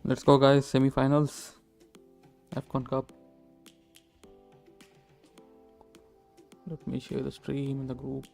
Let's go, guys. Semi-finals. AFCON Cup. Let me share the stream in the group.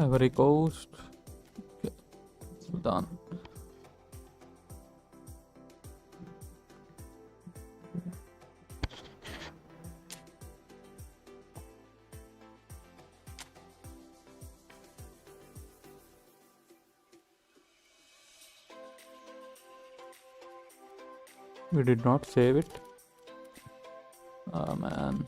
Ivory Coast. Okay. Done. We did not save it. Oh man.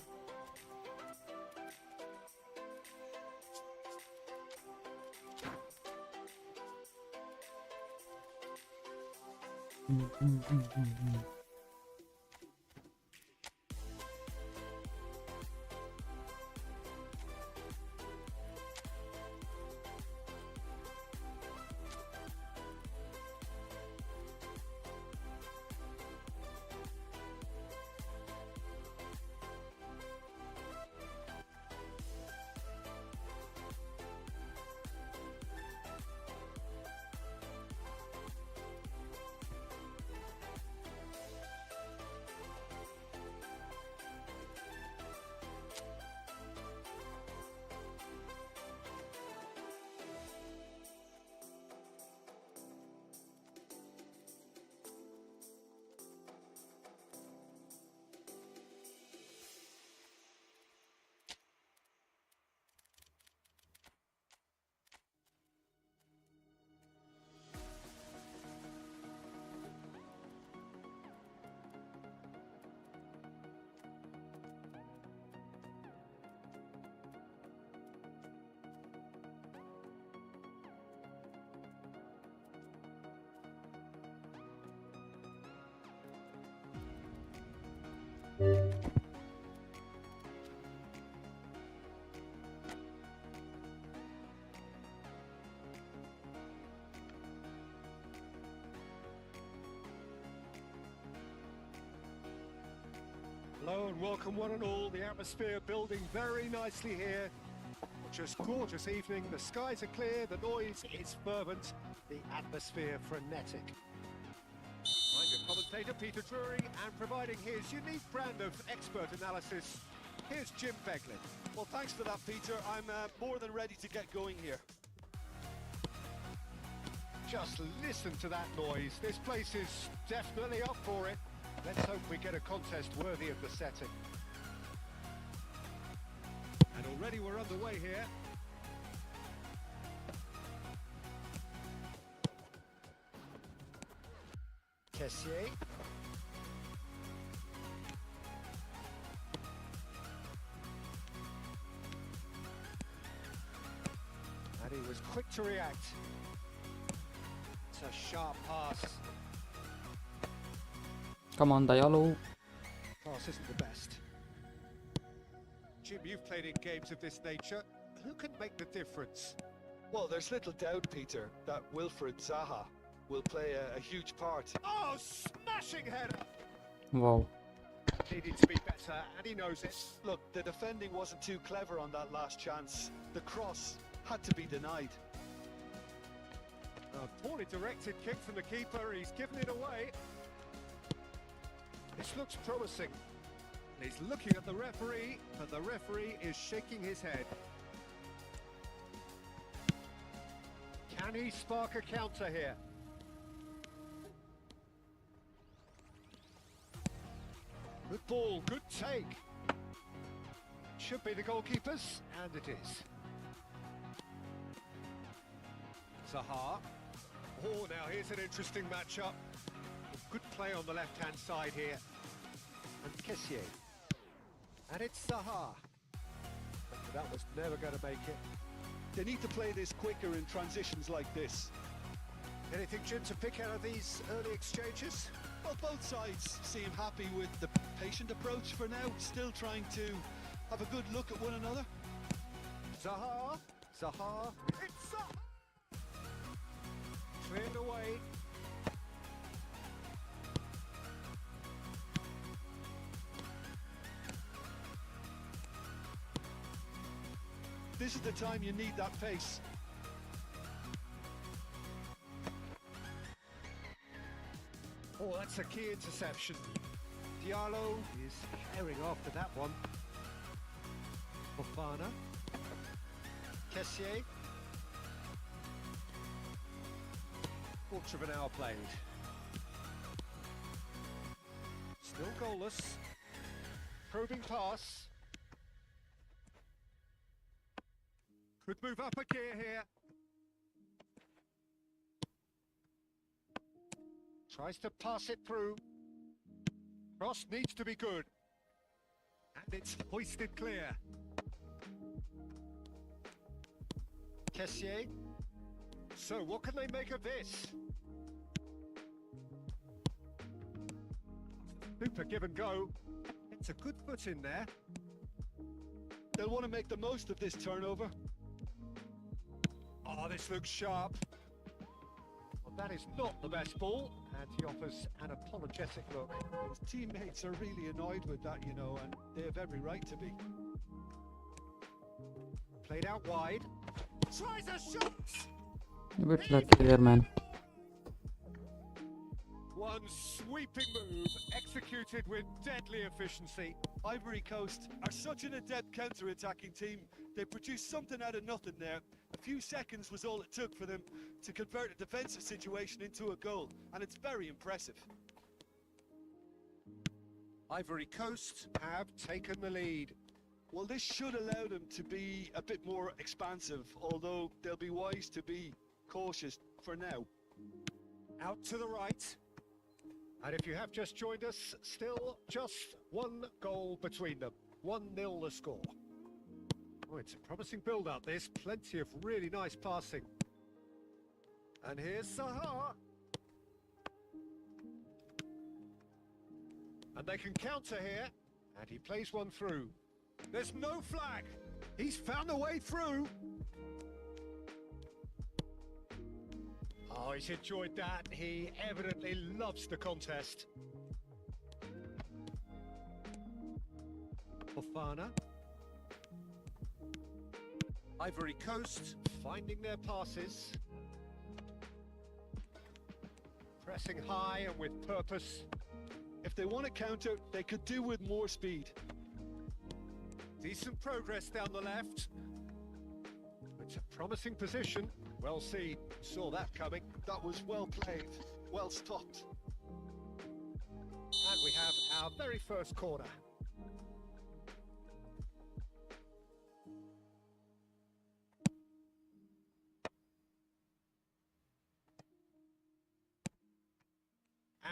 Hello and welcome one and all. The atmosphere building very nicely here. Just gorgeous evening. The skies are clear, the noise is fervent, the atmosphere frenetic. I'm your commentator Peter Drury, and providing his unique brand of expert analysis, here's Jim Beglin. Well, thanks for that, Peter. I'm more than ready to get going here. Just listen to that noise. This place is definitely up for it. Let's hope we get a contest worthy of the setting. And already we're underway here. Kessier. And he was quick to react. It's a sharp pass. Come on, Diallo. Pass isn't the best. Jim, you've played in games of this nature. Who can make the difference? Well, there's little doubt, Peter, that Wilfred Zaha will play a huge part. Oh, smashing header! Wow. Needed to be better, and he knows it. Look, the defending wasn't too clever on that last chance. The cross had to be denied. A poorly directed kick from the keeper, he's given it away. This looks promising. He's looking at the referee, and the referee is shaking his head. Can he spark a counter here? Good ball, good take. Should be the goalkeepers, and it is. Zaha. Oh, now here's an interesting matchup. Good play on the left-hand side here. And Kessié. And it's Zaha. But that was never going to make it. They need to play this quicker in transitions like this. Anything, Jim, to pick out of these early exchanges? Well, both sides seem happy with the patient approach for now, still trying to have a good look at one another. Zaha. Zaha. It's Zaha! Cleared away. This is the time you need that pace. Oh, that's a key interception. Diallo is carrying after that one. Fofana. Kessié. Quarter of an hour played. Still goalless. Probing pass. Could move up a gear here. Tries to pass it through. Cross needs to be good. And it's hoisted clear. Kessié. So what can they make of this? Super give and go. It's a good foot in there. They'll want to make the most of this turnover. Oh, this looks sharp. Well, that is not the best ball, and he offers an apologetic look. His teammates are really annoyed with that, you know, and they have every right to be. Played out wide. Tries a shot! A bit lucky there, man. One sweeping move, executed with deadly efficiency. Ivory Coast are such an adept counter-attacking team. They produced something out of nothing there. A few seconds was all it took for them to convert a defensive situation into a goal, and it's very impressive. Ivory Coast have taken the lead. Well, this should allow them to be a bit more expansive, although they'll be wise to be cautious for now. Out to the right. And if you have just joined us, still just one goal between them. 1-0 the score. Oh, it's a promising build-up. There's plenty of really nice passing. And here's Zaha. And they can counter here. And he plays one through. There's no flag. He's found a way through. Oh, he's enjoyed that. He evidently loves the contest. Fofana. Ivory Coast finding their passes. Pressing high and with purpose. If they want to counter, they could do with more speed. Decent progress down the left. It's a promising position. Well seen. Saw that coming. That was well played, well stopped. And we have our very first corner.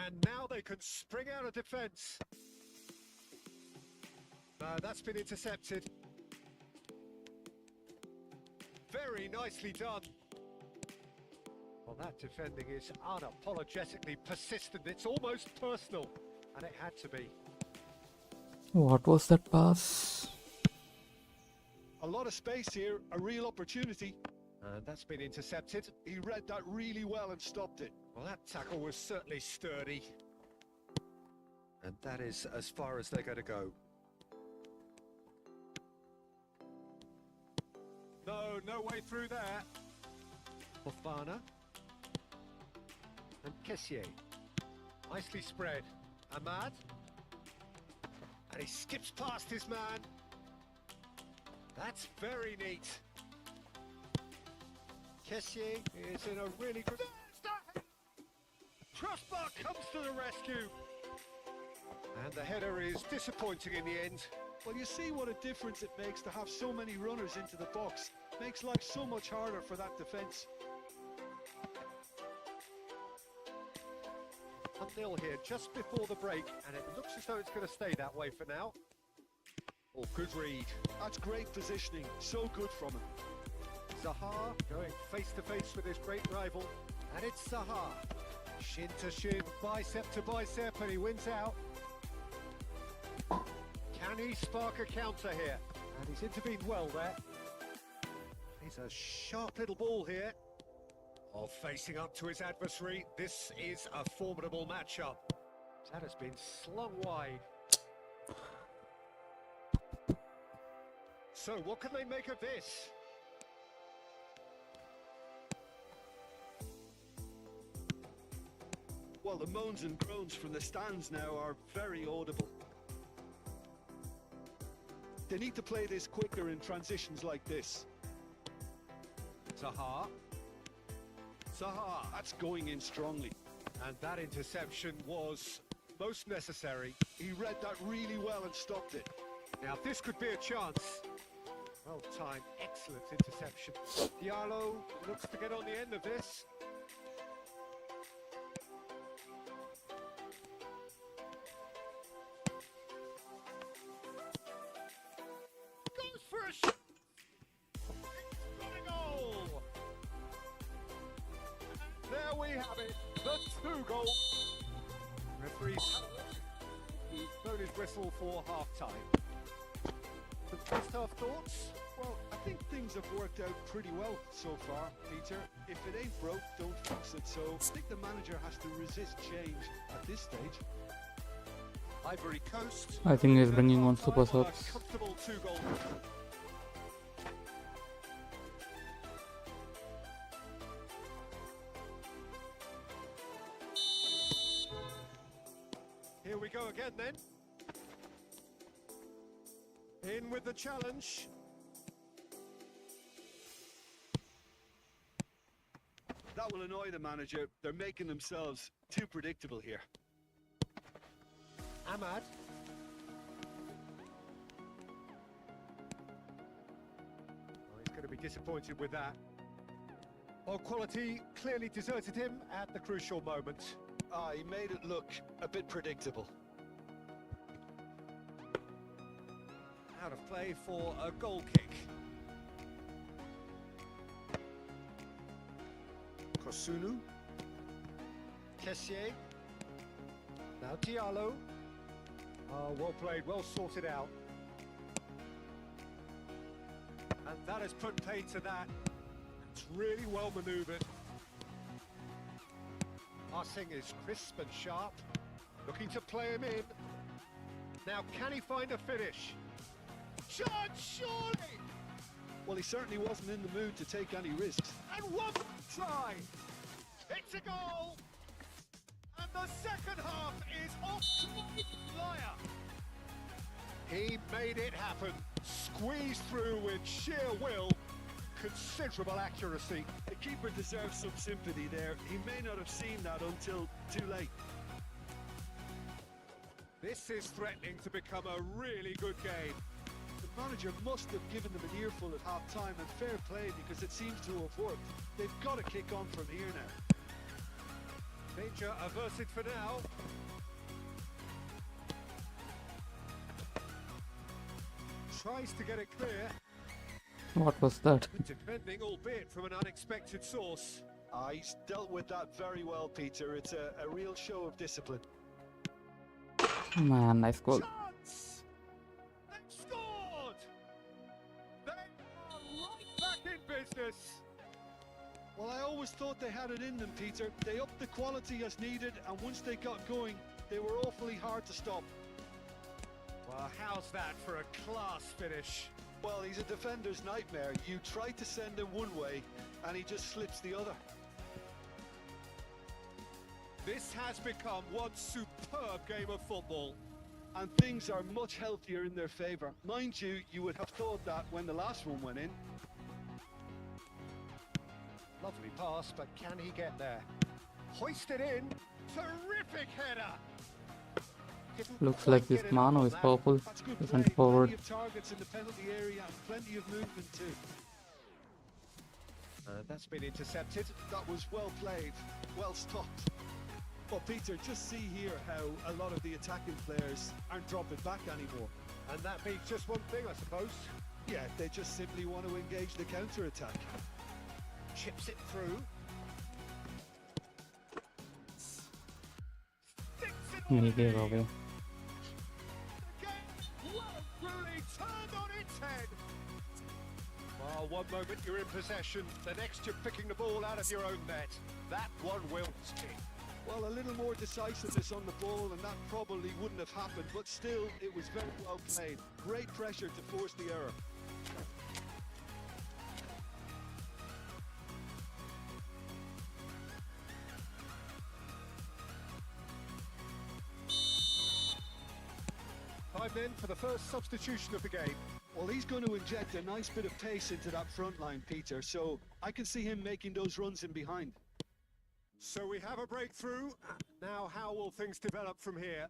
And now they can spring out of defence. No, that's been intercepted. Very nicely done. Well, that defending is unapologetically persistent. It's almost personal. and it had to be. What was that pass? A lot of space here, a real opportunity. And that's been intercepted. He read that really well and stopped it. Well, that tackle was certainly sturdy. And that is as far as they're going to go. No way through there. Fofana. And Kessié. Nicely spread. Ahmad. And he skips past his man. That's very neat. Kessié is in a really good... Crossbar comes to the rescue. And the header is disappointing in the end. Well, you see what a difference it makes to have so many runners into the box. Makes life so much harder for that defence. 1-0 here just before the break, and it looks as though it's going to stay that way for now. Oh, good read. That's great positioning. So good from him. Zaha going face to face with his great rival, and it's Zaha. Shin to shin, bicep to bicep, and he wins out. Can he spark a counter here? And he's intervened well there. He's a sharp little ball here. Oh, facing up to his adversary. This is a formidable matchup. That has been slung wide. So, what can they make of this? Well, the moans and groans from the stands now are very audible. They need to play this quicker in transitions like this. Zaha. Zaha. That's going in strongly. And that interception was most necessary. He read that really well and stopped it. Now, this could be a chance. Well timed, excellent interception. Diallo looks to get on the end of this. Goes for a shot. Got a goal. There we have it, the 2-goal. Referee's blown his whistle for half-time. The first half thoughts? Well, I think things have worked out pretty well so far, Peter. If it ain't broke, don't fix it. So I think the manager has to resist change at this stage. Ivory Coast. I think he's bringing on super Time on a subs. comfortable 2-goal. Here we go again then. In with the challenge. That will annoy the manager. They're making themselves too predictable here. Ahmad. Oh, he's going to be disappointed with that. Well, quality clearly deserted him at the crucial moment. He made it look a bit predictable. Out of play for a goal kick. Kosunu. Kessié. Now Diallo. Oh, well played, well sorted out. And that has put paid to that. It's really well manoeuvred. Passing is crisp and sharp. Looking to play him in. Now, can he find a finish? Shot, surely! Well, he certainly wasn't in the mood to take any risks. And one try! It's a goal! And the second half is off to the flyer. He made it happen. Squeezed through with sheer will. Considerable accuracy. The keeper deserves some sympathy there. He may not have seen that until too late. This is threatening to become a really good game. The manager must have given them an earful at half-time, and fair play because it seems to have worked. They've got to kick on from here now. Danger averted for now. Tries to get it clear. What was that? Defending, albeit from an unexpected source. He's dealt with that very well, Peter. It's a real show of discipline. Man, nice goal. Chance! They've scored! They are right back in business. Well, I always thought they had it in them, Peter. They upped the quality as needed, and once they got going, they were awfully hard to stop. Well, how's that for a class finish? Well, he's a defender's nightmare. You try to send him one way, and he just slips the other. This has become one superb game of football. And things are much healthier in their favour. Mind you, you would have thought that when the last one went in. Lovely pass, but can he get there? Hoisted in. Terrific header. Didn't Looks quite like this get it Mano on is that. powerful. That's good Defend play. forward. Plenty of targets in the penalty area and plenty of movement too. That's been intercepted. That was well played, well stopped. But Peter, just see here how a lot of the attacking players aren't dropping back anymore. And that means just one thing, I suppose. Yeah, they just simply want to engage the counter-attack. Chips it through. Sticks it He on gave in. away. The game literally turned on its head. Well, one moment you're in possession, the next you're picking the ball out of your own net. That one will stick. Well, a little more decisiveness on the ball and that probably wouldn't have happened, but still, it was very well played. Great pressure to force the error. Time then for the first substitution of the game. Well, he's going to inject a nice bit of pace into that front line, Peter, so I can see him making those runs in behind. So we have a breakthrough. Now how will things develop from here?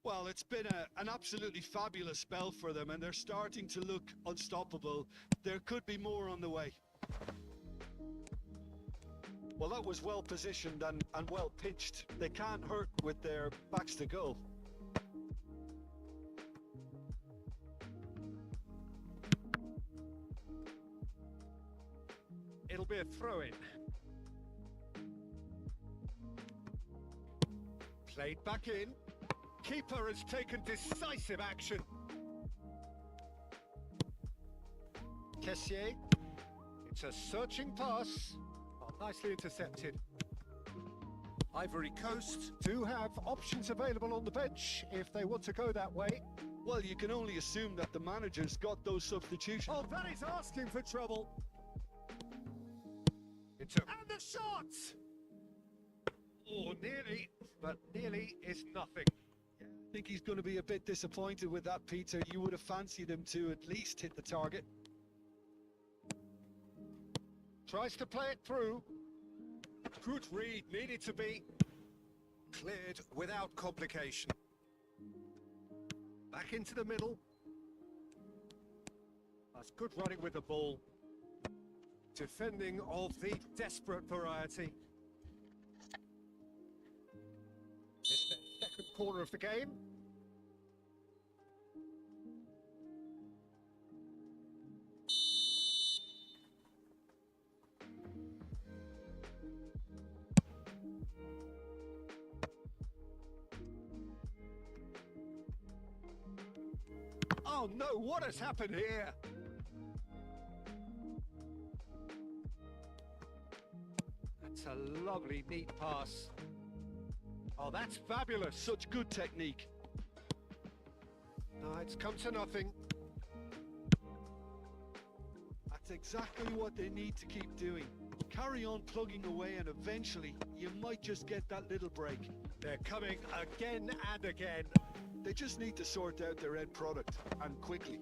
Well, it's been an absolutely fabulous spell for them, and they're starting to look unstoppable. There could be more on the way. Well, that was well positioned and well pitched. They can't hurt with their backs to goal. It'll be a throw-in. Played back in. Keeper has taken decisive action. Kessier. It's a searching pass. Oh, nicely intercepted. Ivory Coast do have options available on the bench if they want to go that way. Well, you can only assume that the manager's got those substitutions. Oh, that is asking for trouble. And the shot! Oh, nearly, but nearly is nothing. I think he's going to be a bit disappointed with that, Peter. You would have fancied him to at least hit the target. Tries to play it through. Good read, needed to be cleared without complication. Back into the middle. That's good running with the ball. Defending of the desperate variety. It's the second corner of the game. Oh no, what has happened here? That's a lovely, neat pass. Oh, that's fabulous. Such good technique. No, it's come to nothing. That's exactly what they need to keep doing. Carry on plugging away and eventually you might just get that little break. They're coming again and again. They just need to sort out their end product, and quickly.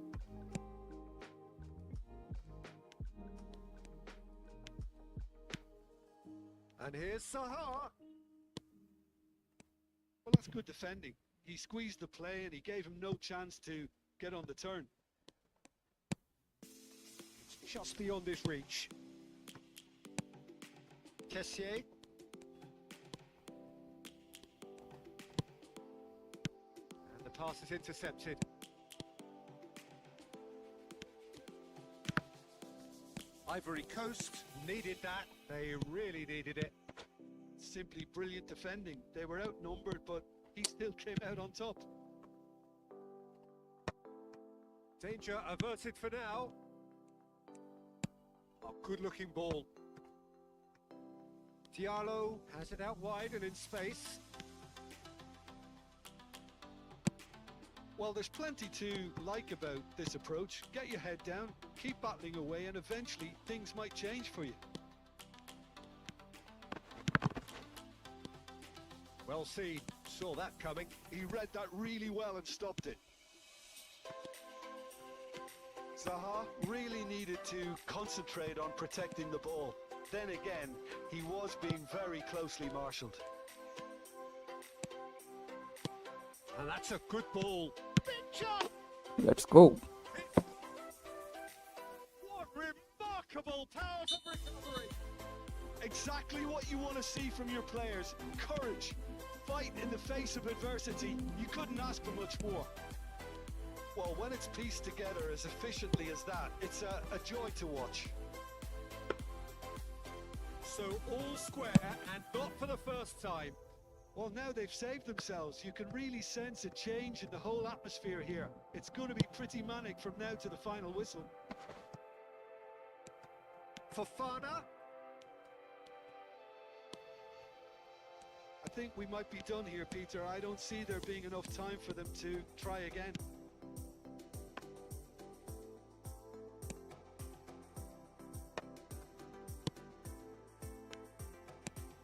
And here's Sahar. Well, that's good defending. He squeezed the play and he gave him no chance to get on the turn. It's just beyond his reach. Kessier. And the pass is intercepted. Ivory Coast needed that. They really needed it. Simply brilliant defending. They were outnumbered, but he still came out on top. Danger averted for now. A good-looking ball. Diallo has it out wide and in space. Well, there's plenty to like about this approach. Get your head down, keep battling away, and eventually things might change for you. Well seen. Saw that coming. He read that really well and stopped it. Zaha really needed to concentrate on protecting the ball. Then again, he was being very closely marshalled. And that's a good ball. Big shot! Let's go. What remarkable powers of recovery! Exactly what you want to see from your players. Courage. Fight in the face of adversity. You couldn't ask for much more. Well, when it's pieced together as efficiently as that, it's a joy to watch. So all square and not for the first time. Well, now they've saved themselves. You can really sense a change in the whole atmosphere here. It's going to be pretty manic from now to the final whistle. Fofana. I think we might be done here, Peter. I don't see there being enough time for them to try again.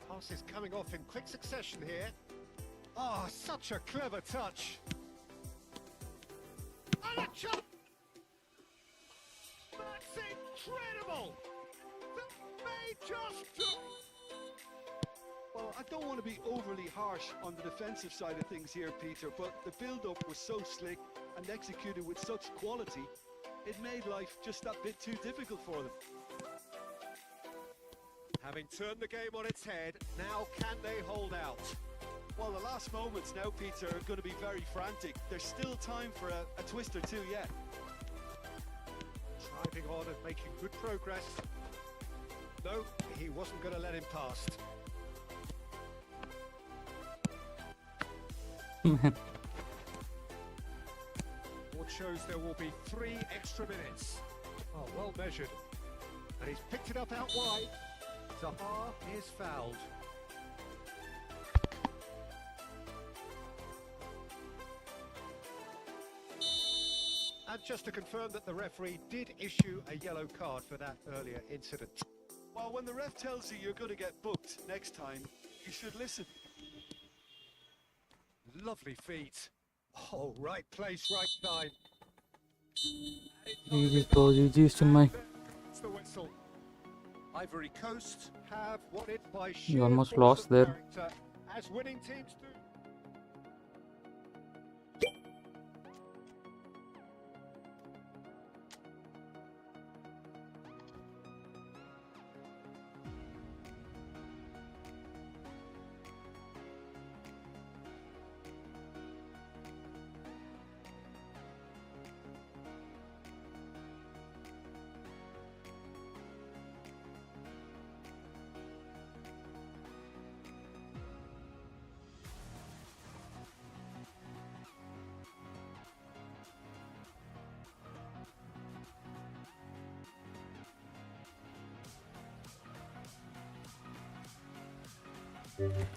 Pass is coming off in quick succession here. Ah, such a clever touch. And a chop! That's incredible! They just took... Well, I don't want to be overly harsh on the defensive side of things here, Peter, but the build-up was so slick and executed with such quality, it made life just that bit too difficult for them. Having turned the game on its head, now can they hold out? Well, the last moments now, Peter, are going to be very frantic. There's still time for a twist or two yet. Driving on and making good progress. No, he wasn't going to let him past. Man. Board shows there will be 3 extra minutes. Oh, well measured. And he's picked it up out wide. Zaha is fouled. And just to confirm that the referee did issue a yellow card for that earlier incident. Well, when the ref tells you you're going to get booked next time, you should listen. Lovely feet. Oh, right place, right time. GG bro, GG's to my. It's the whistle. Ivory Coast have won it by You sheer almost force lost of there. character, as winning teams do.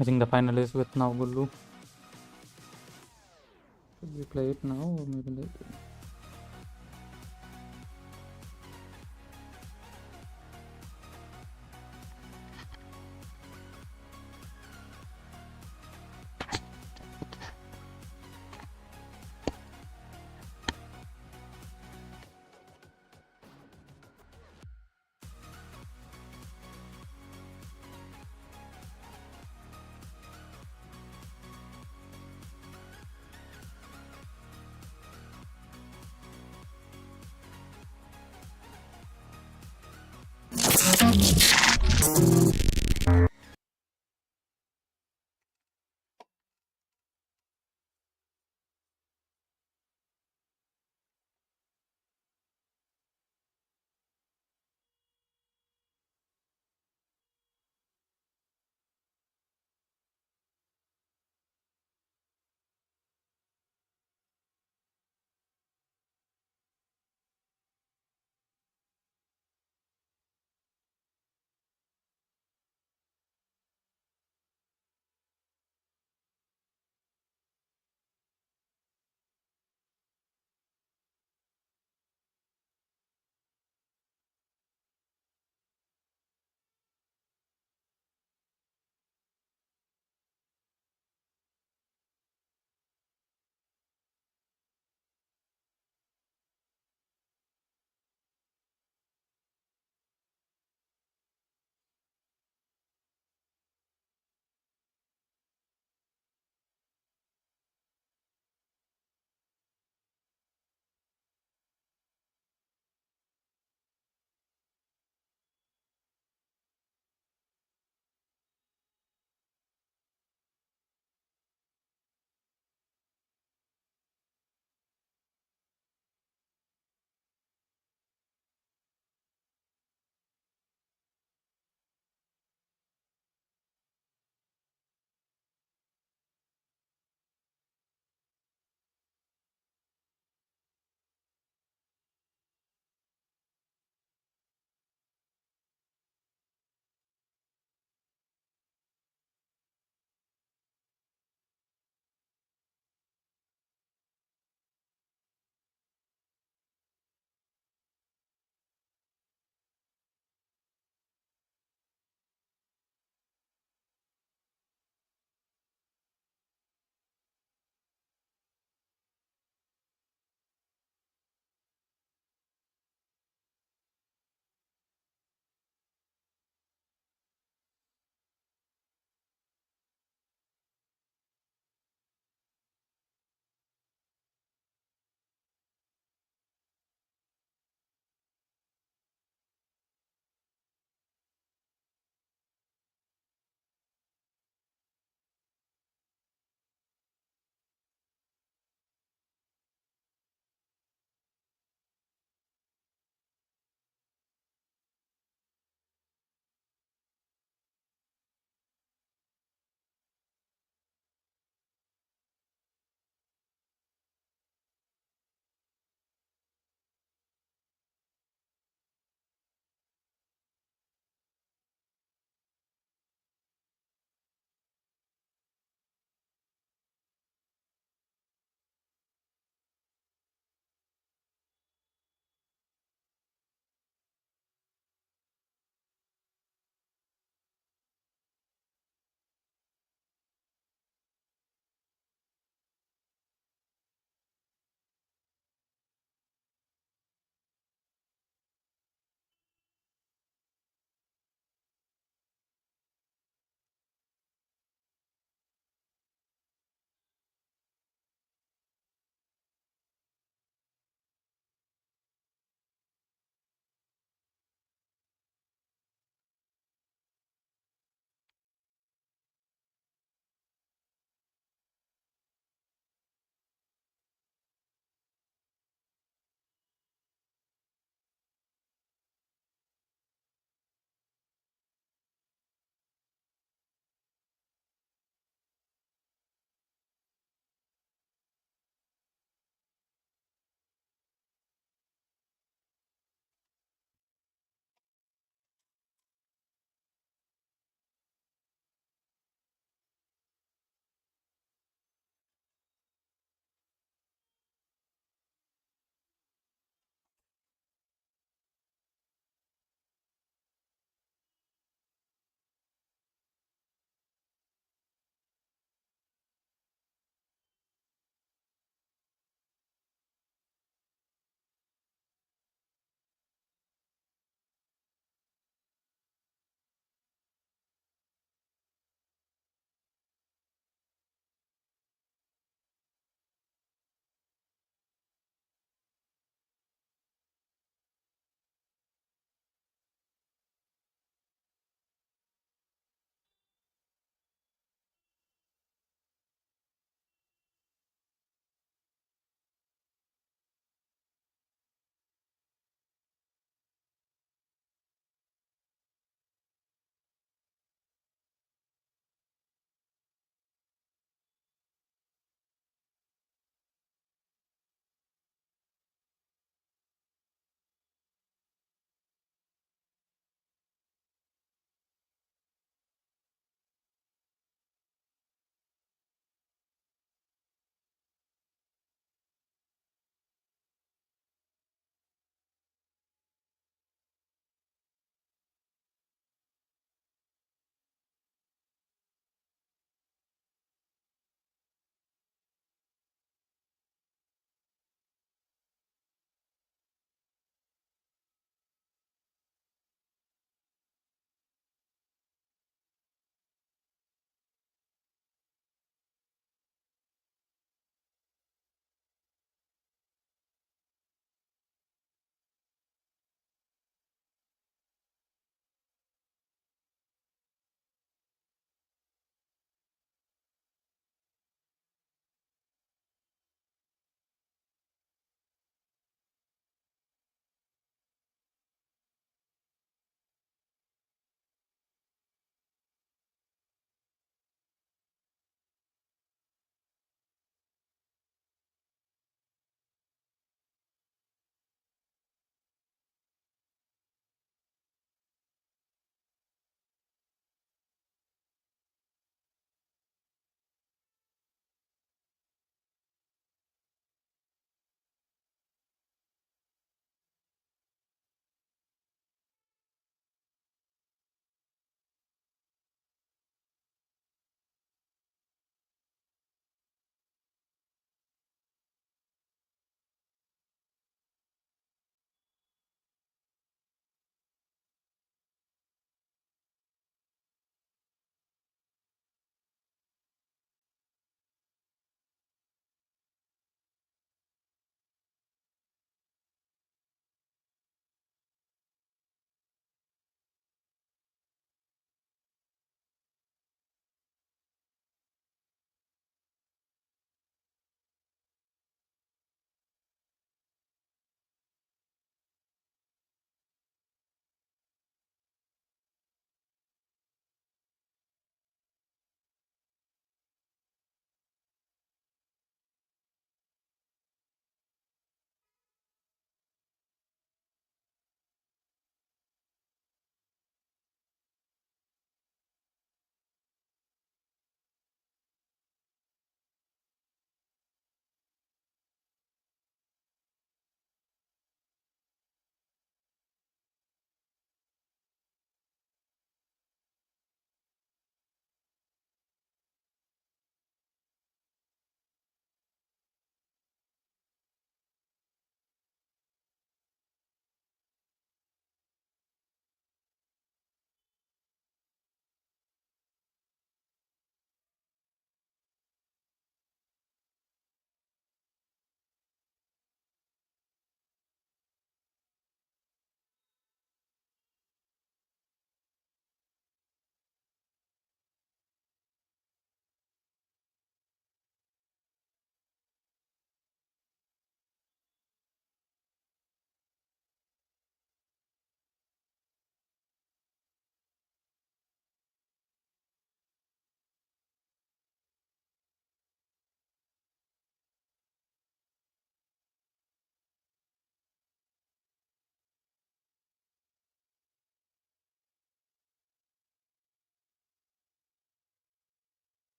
I think the final is with now Gullu. Should we play it now or maybe later?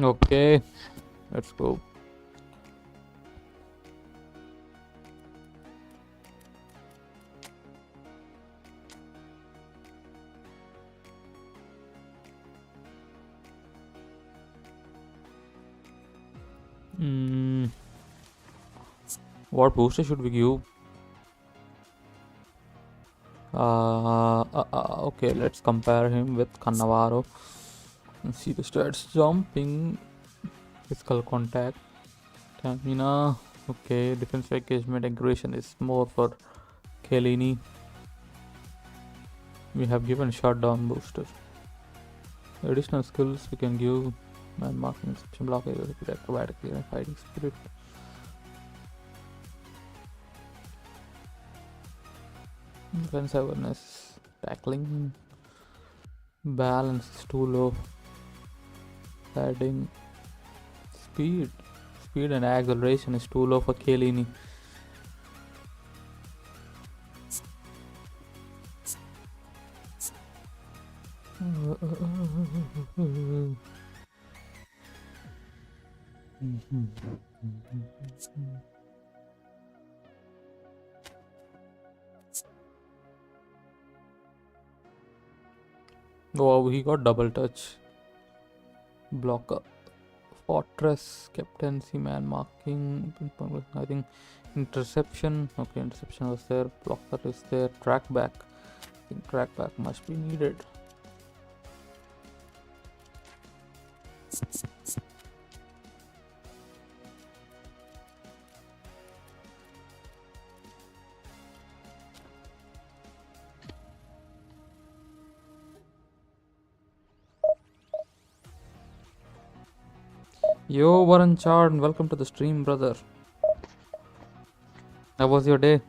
Okay, let's go. What booster should we give? Okay, let's compare him with Cannavaro and see the stats. Jumping, physical contact, stamina. Okay, defensive engagement, aggression is more for Chiellini. We have given shutdown booster. Additional skills we can give: man marking, exception, blockade, acrobatic, and fighting spirit. Defense awareness, tackling, balance is too low. Padding, speed and acceleration is too low for Chiellini. Oh, he got double touch. Blocker, fortress, captaincy, man marking, I think interception. Okay, interception was there. Blocker is there. Track back. I think track back must be needed. Yo, Warren Chard, welcome to the stream, brother. How was your day?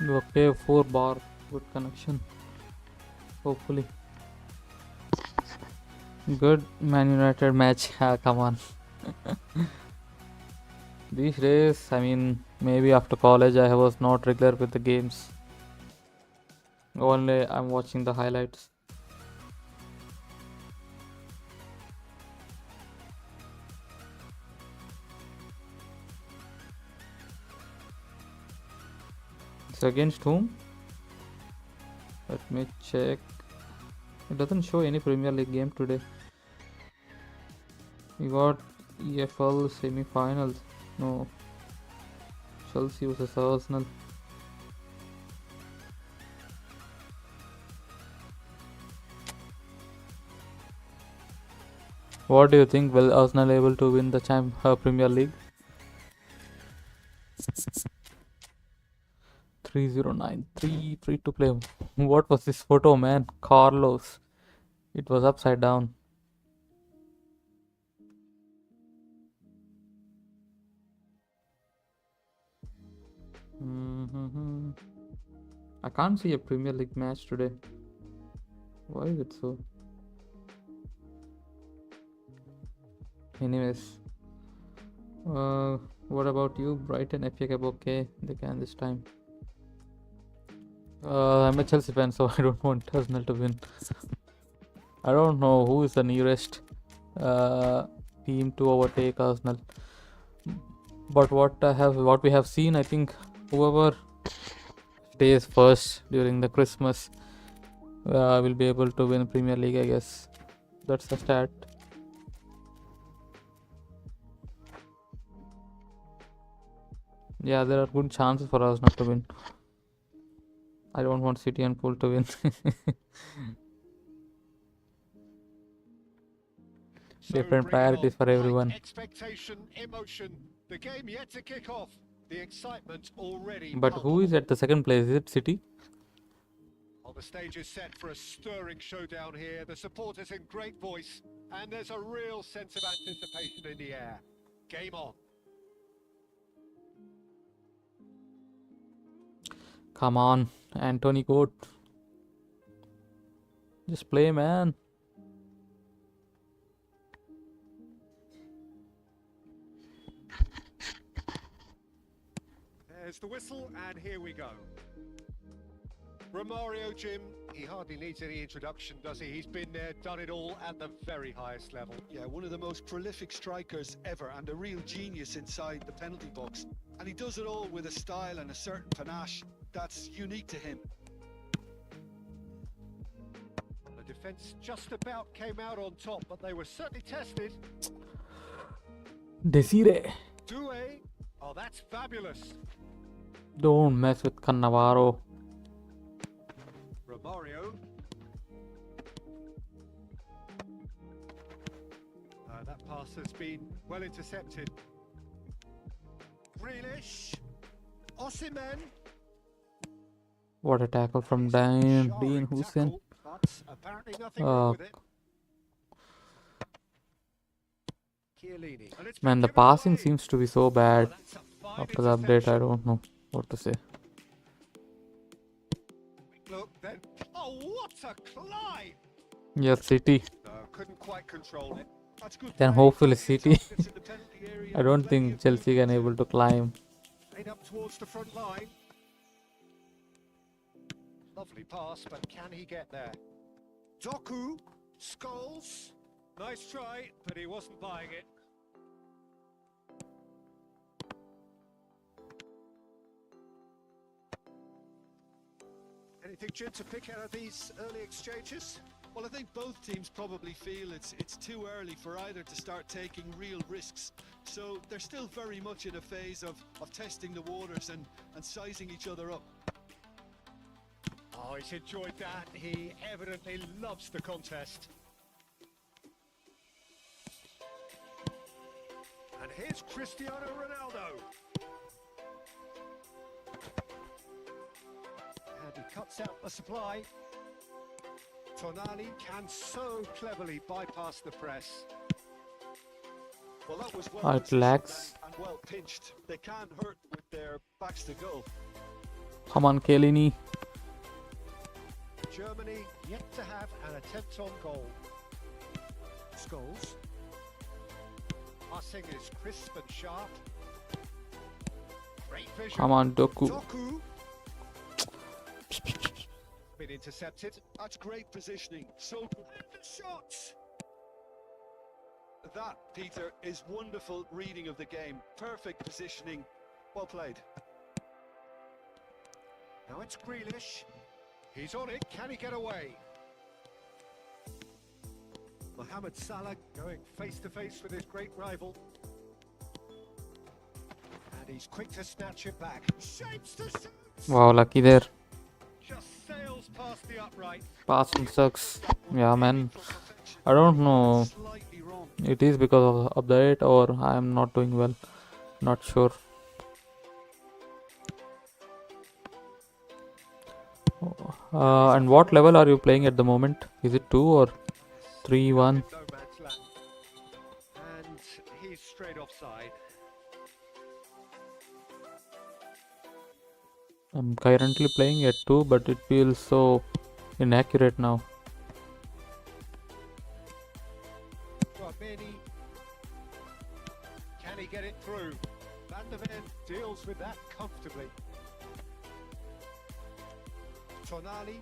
Okay, 4 bar, good connection. Hopefully. Good Man United match. Come on. These days, I mean, maybe after college I was not regular with the games. Only I'm watching the highlights. It's against whom? Let me check. It doesn't show any Premier League game today. We got EFL semi-finals. No. Chelsea vs Arsenal. What do you think? Will Arsenal able to win the Premier League? 3093 free to play. What was this photo, man? Carlos. It was upside down. I can't see a Premier League match today. Why is it so? Anyways, what about you? Brighton FA Cup, okay, they can this time. I'm a Chelsea fan, so I don't want Arsenal to win. I don't know who is the nearest team to overtake Arsenal. But what we have seen, I think whoever stays first during the Christmas will be able to win Premier League, I guess. That's the stat. Yeah, there are good chances for us not to win. I don't want City and Pool to win. Different priorities for everyone. Expectation, emotion, the game yet to kick off. The excitement already. But who is at the second place? Is it City? Well, The stage is set for a stirring showdown here. The supporters in great voice, and there's a real sense of anticipation in the air. Game on. Come on, Anthony Goat. Just play, man. There's the whistle, and here we go. Romario, Jim, he hardly needs any introduction, does he? He's been there, done it all at the very highest level. Yeah, one of the most prolific strikers ever and a real genius inside the penalty box. And he does it all with a style and a certain panache that's unique to him. The defence just about came out on top, but they were certainly tested. Desire. Doué, oh, that's fabulous. Don't mess with Cannavaro. Romario. That pass has been well intercepted. Grealish. Osimhen. What a tackle from Dean Hussein. Tackle, but apparently nothing wrong with it. Chiellini. And it's Man, been the given passing away. seems to be so bad. That's a fine After the update, I interception. don't know what to say. Look, then. Oh, what a climb! Yes, City. No, couldn't quite control it. That's good Then play. hopefully Plenty of City. targets in the penalty area I and don't plenty think of Chelsea can movement. able to climb. Played up towards the front line. Lovely pass, but can he get there? Doku, Scholes. Nice try, but he wasn't buying it. Anything, Jim, to pick out of these early exchanges? Well, I think both teams probably feel it's too early for either to start taking real risks. So they're still very much in a phase of testing the waters and sizing each other up. Oh, he's enjoyed that. He evidently loves the contest. And here's Cristiano Ronaldo. And he cuts out the supply. Tonali can so cleverly bypass the press. Well, that was well It positioned lacks. and well pinched. They can hurt with their backs to goal. Come on, Chiellini. Germany yet to have an attempt on goal. Scholes. Passing is crisp and sharp. Great vision. Come on, Doku. Doku. Been intercepted. That's great positioning. So good. The shots. That, Peter, is wonderful reading of the game. Perfect positioning. Well played. Now it's Grealish. He's on it. Can he get away? Mohamed Salah going face to face with his great rival. And he's quick to snatch it back. Shapes to shoot. Wow, lucky there. Just sails past the upright. Passing sucks. Yeah, man. I don't know. Slightly wrong. It is because of update or I am not doing well. Not sure. And what level are you playing at the moment? Is it 2 or 3, 1? No man's land. And he's straight offside. I'm currently playing at 2, but it feels so inaccurate now. Many. Can he get it through? Van der Ven deals with that comfortably. Tonali.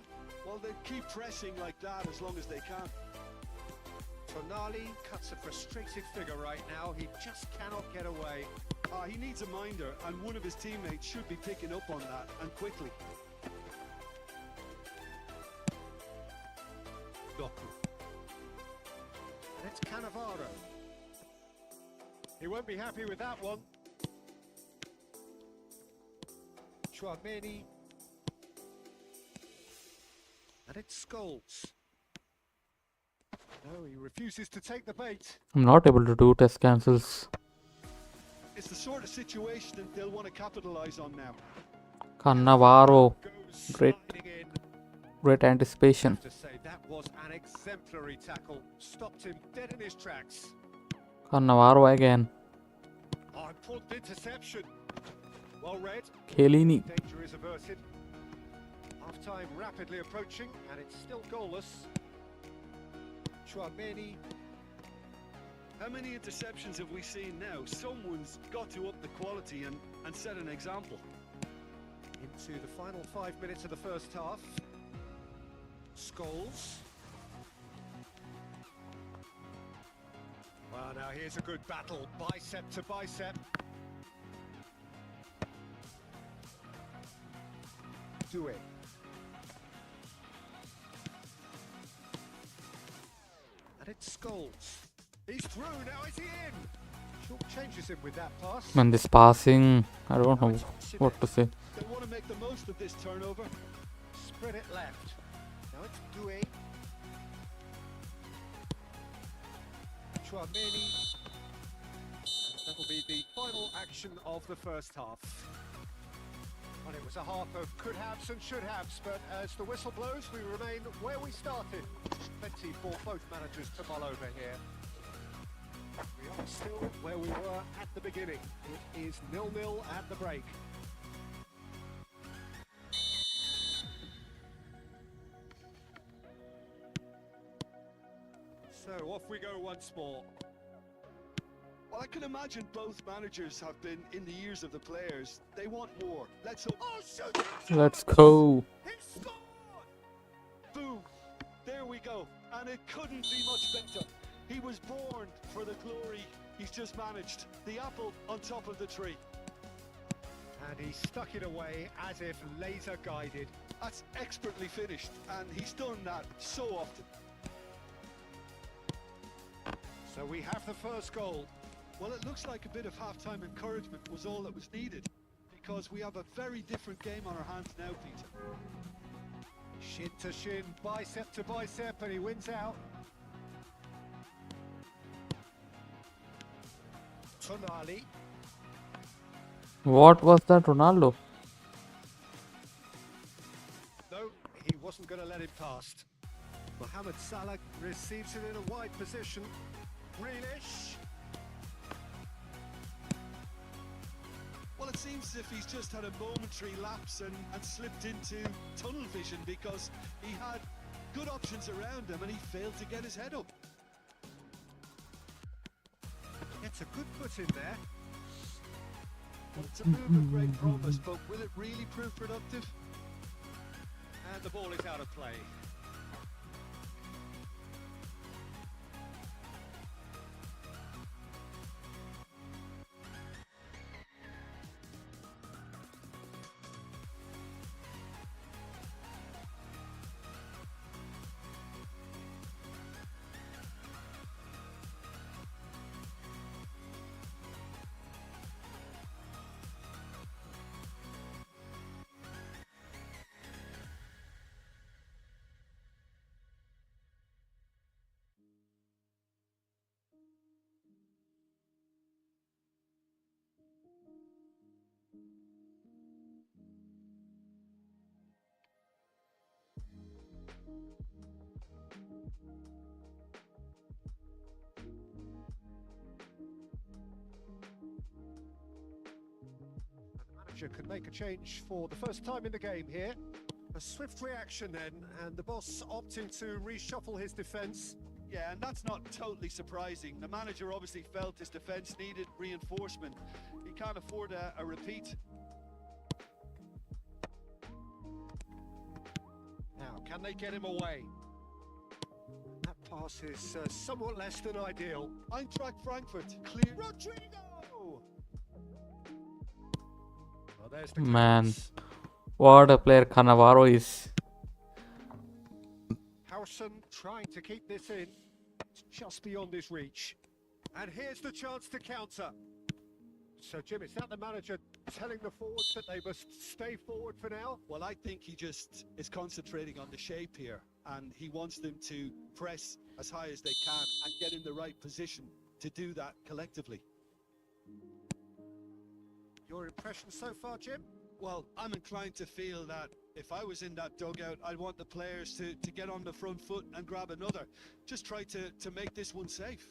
Well, they keep pressing like that as long as they can. Tonali cuts a frustrated figure right now. He just cannot get away. He needs a minder, and one of his teammates should be picking up on that, and quickly. Doku. And it's Cannavaro. He won't be happy with that one. Chouameni. And it's Scholes. No, he refuses to take the bait. I'm not able to do test cancels. It's the sort of situation that they'll want to capitalize on now. Cannavaro. Goes Great. sliding in. Great anticipation. To say that was an exemplary tackle. Stopped him dead in his tracks. Cannavaro again. Oh, important interception. Well read. Chiellini. Danger is averted. Half-time rapidly approaching, and it's still goalless. Chouameni. How many interceptions have we seen now? Someone's got to up the quality and set an example. Into the final 5 minutes of the first half. Scholes. Well, now here's a good battle, bicep to bicep. Do it. And it's Scholes. He's through, now is he in? Short changes him with that pass. Man, this passing, I don't know what to say. They want to make the most of this turnover. Spread it left. Now it's Doué. Chouameni. And that'll be the final action of the first half. Well, it was a half of could-haves and should-haves, but as the whistle blows, we remain where we started. Plenty for both managers to mull over here. We are still where we were at the beginning. It is 0-0 at the break. So off we go once more. Well, I can imagine both managers have been in the ears of the players. They want more. Let's hope. Oh, shoot! Let's go. He scored! Boom! There we go. And it couldn't be much better. He was born for the glory he's just managed. The apple on top of the tree. And he stuck it away as if laser guided. That's expertly finished, and he's done that so often. So we have the first goal. Well, it looks like a bit of half-time encouragement was all that was needed, because we have a very different game on our hands now, Peter. Shin to shin, bicep to bicep, and he wins out. Tonali. What was that, Ronaldo? No, he wasn't going to let it pass. Mohamed Salah receives it in a wide position. Grealish. Well, it seems as if he's just had a momentary lapse and slipped into tunnel vision, because he had good options around him and he failed to get his head up. Gets a good foot in there. Well, it's a move of great promise, but will it really prove productive? And the ball is out of play. Could make a change for the first time in the game here. A swift reaction then, and the boss opting to reshuffle his defence. Yeah, and that's not totally surprising. The manager obviously felt his defence needed reinforcement. He can't afford a repeat. Now, can they get him away? That pass is somewhat less than ideal. Eintracht Frankfurt, clear. Rodrigo! Well, there's the Man, clearance. what a player Cannavaro is. Howson trying to keep this in. It's just beyond his reach. And here's the chance to counter. So, Jim, is that the manager telling the forwards that they must stay forward for now? Well, I think he just is concentrating on the shape here, and he wants them to press as high as they can and get in the right position to do that collectively. Your impression so far, Jim? Well, I'm inclined to feel that if I was in that dugout, I'd want the players to get on the front foot and grab another. Just try to make this one safe.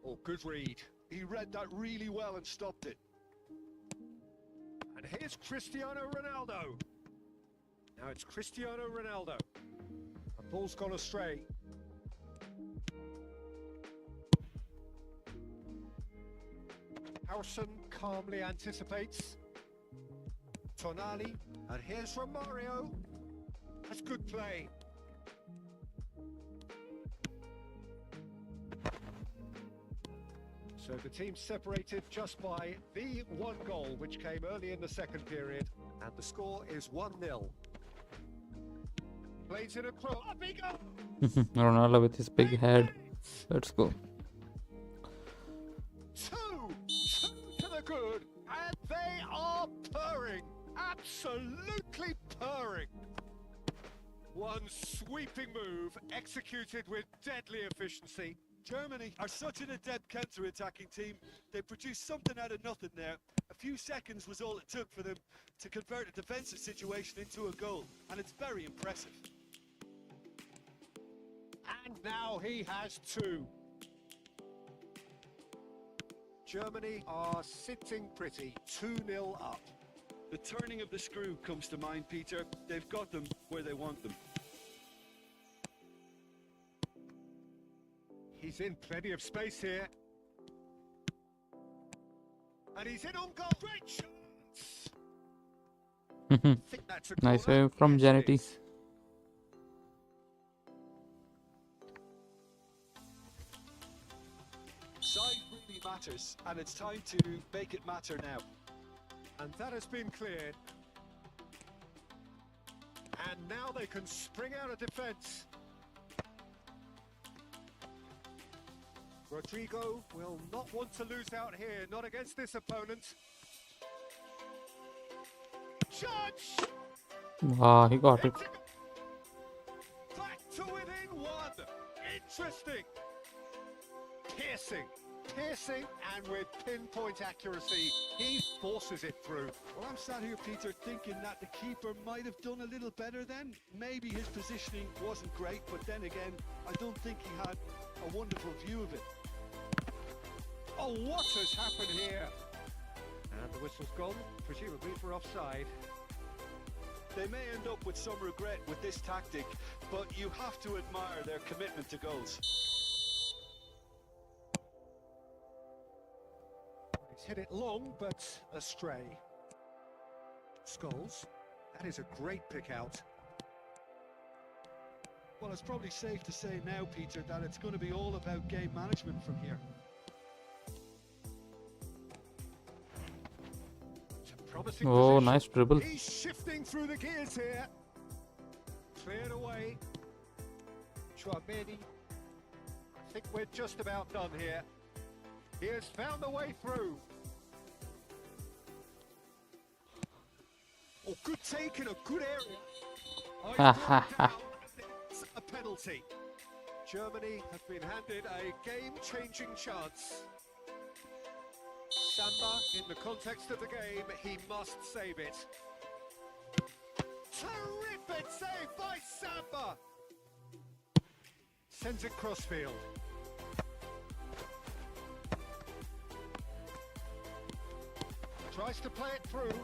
Oh, good read. He read that really well and stopped it. And here's Cristiano Ronaldo. Now it's Cristiano Ronaldo. The ball's gone astray. Howson calmly anticipates. Tonali, and here's Romario. That's good play. So the team separated just by the one goal, which came early in the second period, and the score is 1-0. Plays in a cross. Up he goes! Ronaldo with his big head. Let's go. Two to the good, and they are purring. Absolutely purring. One sweeping move executed with deadly efficiency. Germany are such an adept counter-attacking team. They produced something out of nothing there. A few seconds was all it took for them to convert a defensive situation into a goal, and it's very impressive. And now he has two. Germany are sitting pretty, 2-0 up. The turning of the screw comes to mind, Peter. They've got them where they want them. He's in plenty of space here. And he's in on goal. Great chance! I think that's a Nice corner. save from Yes, it Janity. is. Size really matters, and it's time to make it matter now. And that has been cleared. And now they can spring out of defence. Rodrigo will not want to lose out here, not against this opponent. Judge! Ah, he got it. Back to within one. Interesting. Piercing, and with pinpoint accuracy, he forces it through. Well, I'm sat here, Peter, thinking that the keeper might have done a little better then. Maybe his positioning wasn't great, but then again, I don't think he had a wonderful view of it. Oh, what has happened here? And the whistle's gone, presumably for offside. They may end up with some regret with this tactic, but you have to admire their commitment to goals. He's hit it long, but astray. Scholes, that is a great pick out. Well, it's probably safe to say now, Peter, that it's going to be all about game management from here. It's a promising Oh, position. nice dribble. He's shifting through the gears here. Cleared away. Chouameni. I think we're just about done here. He has found a way through. Oh, good take in a good area. Oh, he's brought it down, and it's a penalty. Germany have been handed a game-changing chance. Samba, in the context of the game, he must save it. Terrific save by Samba! Sends it crossfield. Tries to play it through.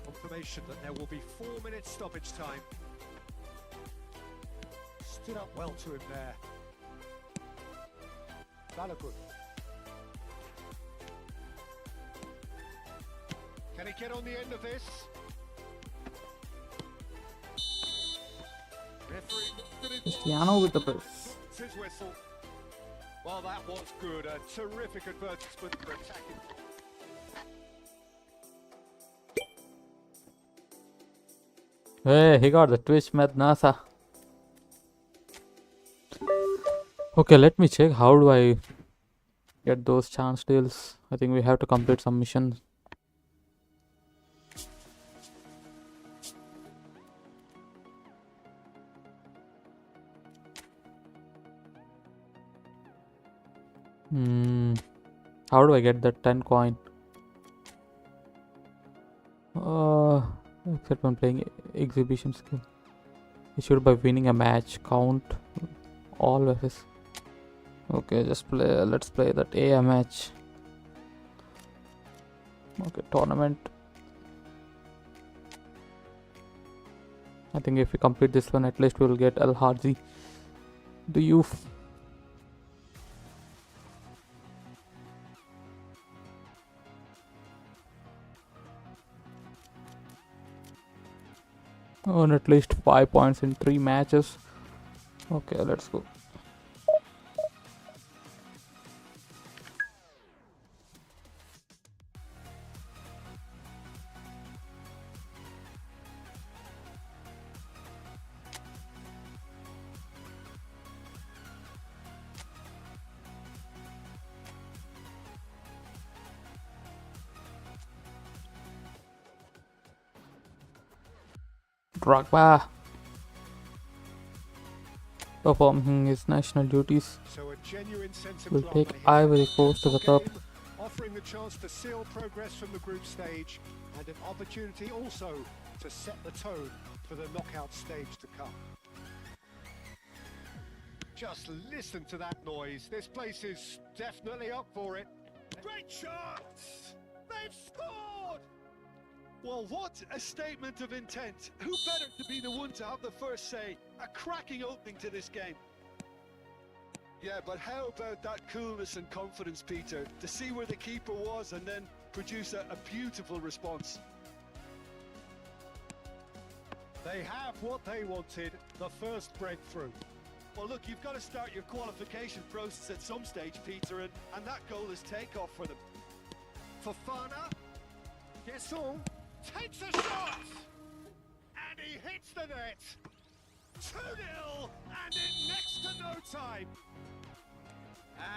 Confirmation that there will be 4 minutes stoppage time. Stood up well to him there. Balogun. Can he get on the end of this? Referee Cristiano with the press. his whistle. Well, that was good. A terrific advertisement for attacking. Hey, he got the Twitch Med NASA. Okay, let me check. How do I get those chance deals? I think we have to complete some missions. How do I get that 10 coin? except when playing exhibition skill. Issued by winning a match. Count all versus. Okay, just play. Let's play that A match. Okay, tournament. I think if we complete this one, at least we will get Al Harzi. Do you? Earn at least 5 points in 3 matches. Okay, let's go. Drogba performing his national duties So a genuine sense of will drama take here. Ivory Coast to the cup. Game, offering the chance to seal progress from the group stage and an opportunity also to set the tone for the knockout stage to come. Just listen to that noise. This place is definitely up for it. Great shot! They've scored! Well, what a statement of intent. Who better to be the one to have the first say? A cracking opening to this game. Yeah, but how about that coolness and confidence, Peter? To see where the keeper was and then produce a beautiful response. They have what they wanted, the first breakthrough. Well, look, you've got to start your qualification process at some stage, Peter, and that goal is takeoff for them. Fofana, Gesson takes a shot! And he hits the net! 2-0 and in next to no time!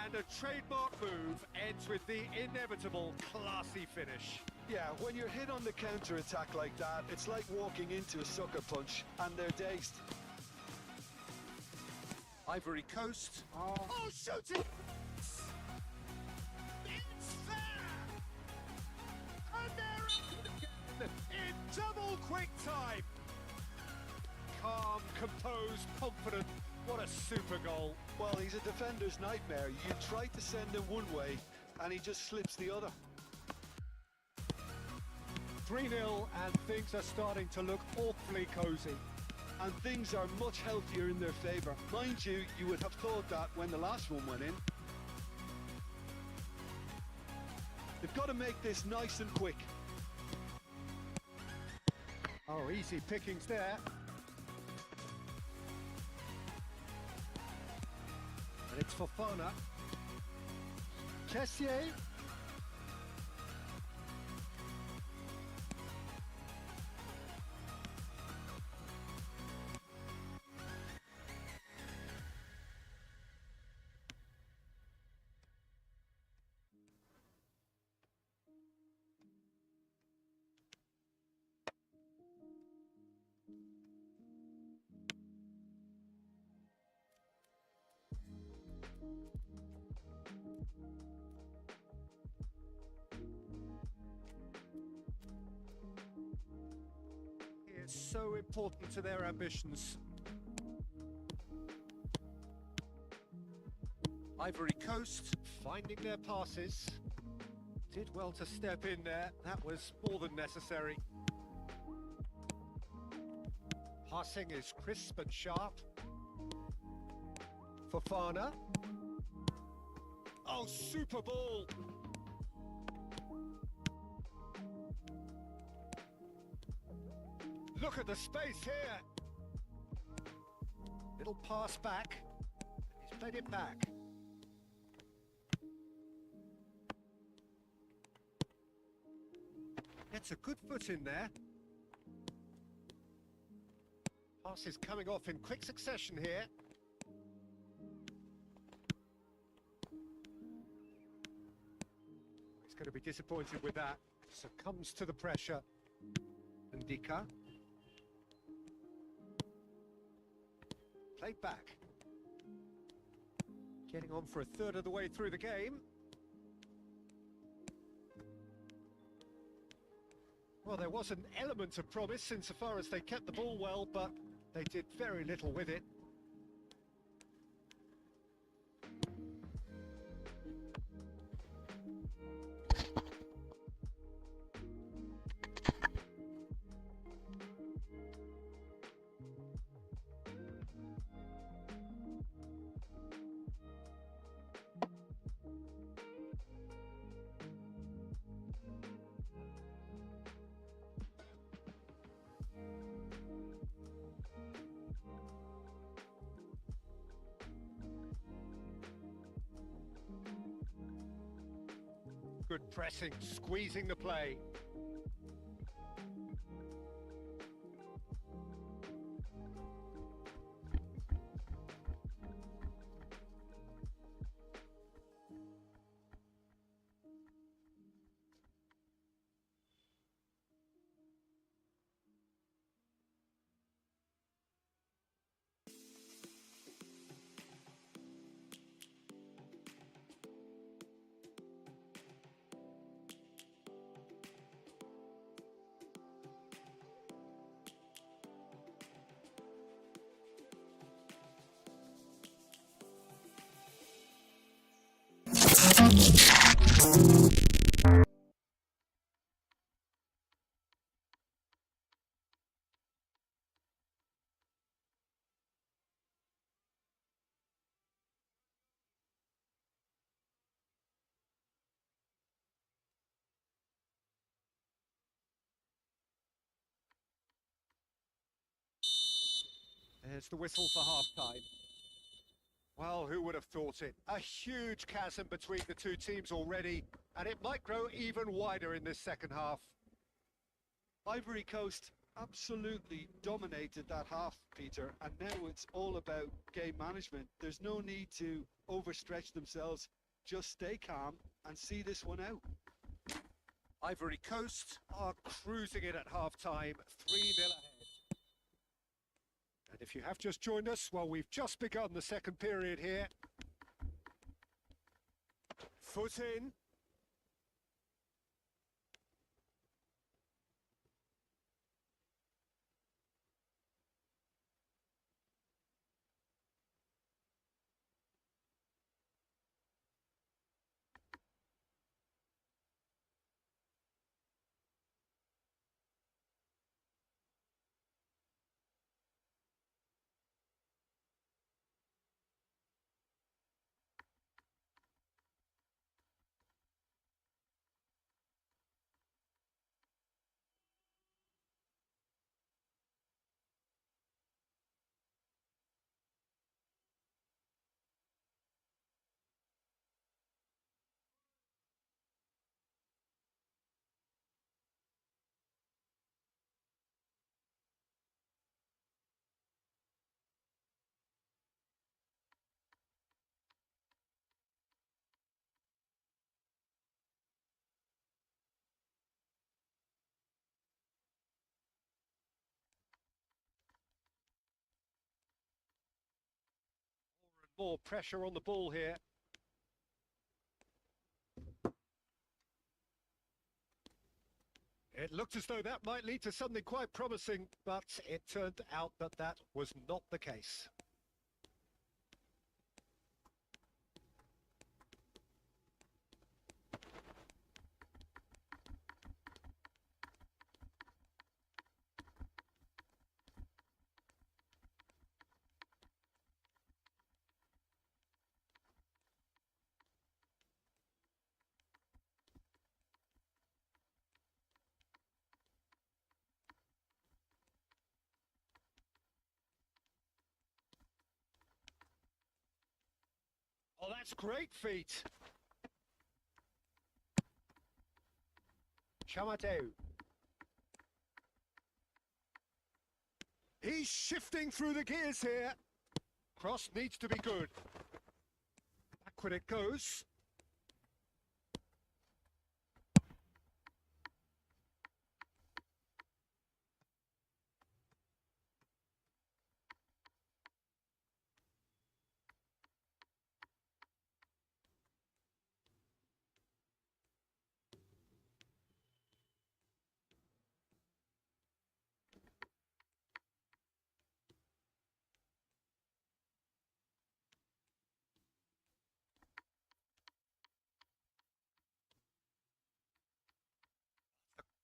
And a trademark move ends with the inevitable classy finish. Yeah, when you're hit on the counter-attack like that, it's like walking into a sucker punch, and they're dazed. Ivory Coast. Oh, shooting! It's there! And they're up again in double quick time. Calm, composed, confident. What a super goal. Well, he's a defender's nightmare. You try to send him one way, and he just slips the other. 3-0 and things are starting to look awfully cosy. And things are much healthier in their favour. Mind you, you would have thought that when the last one went in. They've got to make this nice and quick. Oh, easy pickings there. And it's Fofana. Kessier. It's so important to their ambitions. Ivory Coast finding their passes. Did well to step in there. That was more than necessary. Passing is crisp and sharp. Fofana. Oh, super ball! Look at the space here! Little pass back. He's played it back. Gets a good foot in there. Pass is coming off in quick succession here. He's going to be disappointed with that. Succumbs to the pressure. Ndika. Played back. Getting on for a third of the way through the game. Well, there was an element of promise insofar as they kept the ball well, but they did very little with it. Good pressing, squeezing the play. There's the whistle for half-time. Well, who would have thought it? A huge chasm between the two teams already, and it might grow even wider in this second half. Ivory Coast absolutely dominated that half, Peter, and now it's all about game management. There's no need to overstretch themselves. Just stay calm and see this one out. Ivory Coast are cruising it at half-time, 3-0 ahead. And if you have just joined us, well, we've just begun the second period here. Foot in. More pressure on the ball here. It looked as though that might lead to something quite promising, but it turned out that that was not the case. Oh, that's great feet. Chamateu. He's shifting through the gears here. Cross needs to be good. Backward it goes.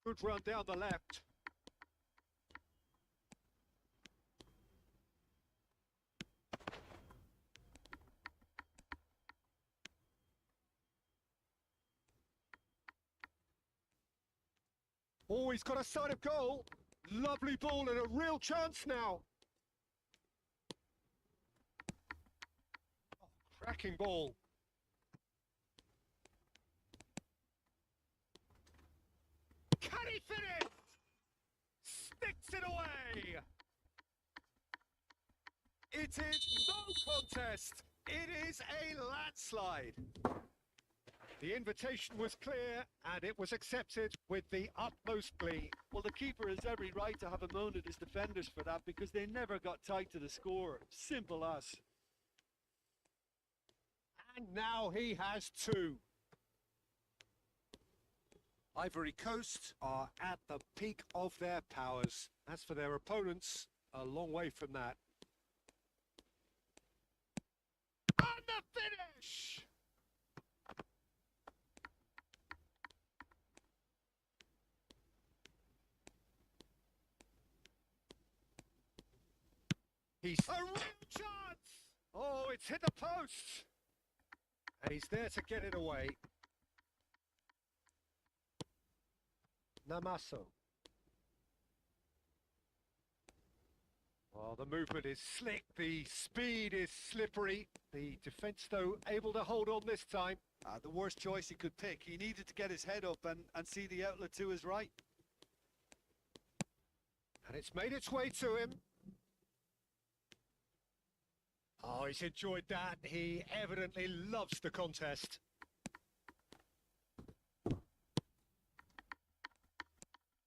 Good run down the left. Oh, he's got a sight of goal. Lovely ball and a real chance now. Oh, cracking ball. Can he finish? Sticks it away. It is no contest. It is a landslide. The invitation was clear and it was accepted with the utmost glee. Well, the keeper has every right to have a moan at his defenders for that because they never got tight to the score. Simple as. And now he has two. Ivory Coast are at the peak of their powers. As for their opponents, a long way from that. And the finish! He's a real chance! Oh, it's hit the post! And he's there to get it away. Namaso. Well, the movement is slick, the speed is slippery. The defence, though, able to hold on this time. The worst choice he could pick. He needed to get his head up and see the outlet to his right. And it's made its way to him. Oh, he's enjoyed that. He evidently loves the contest.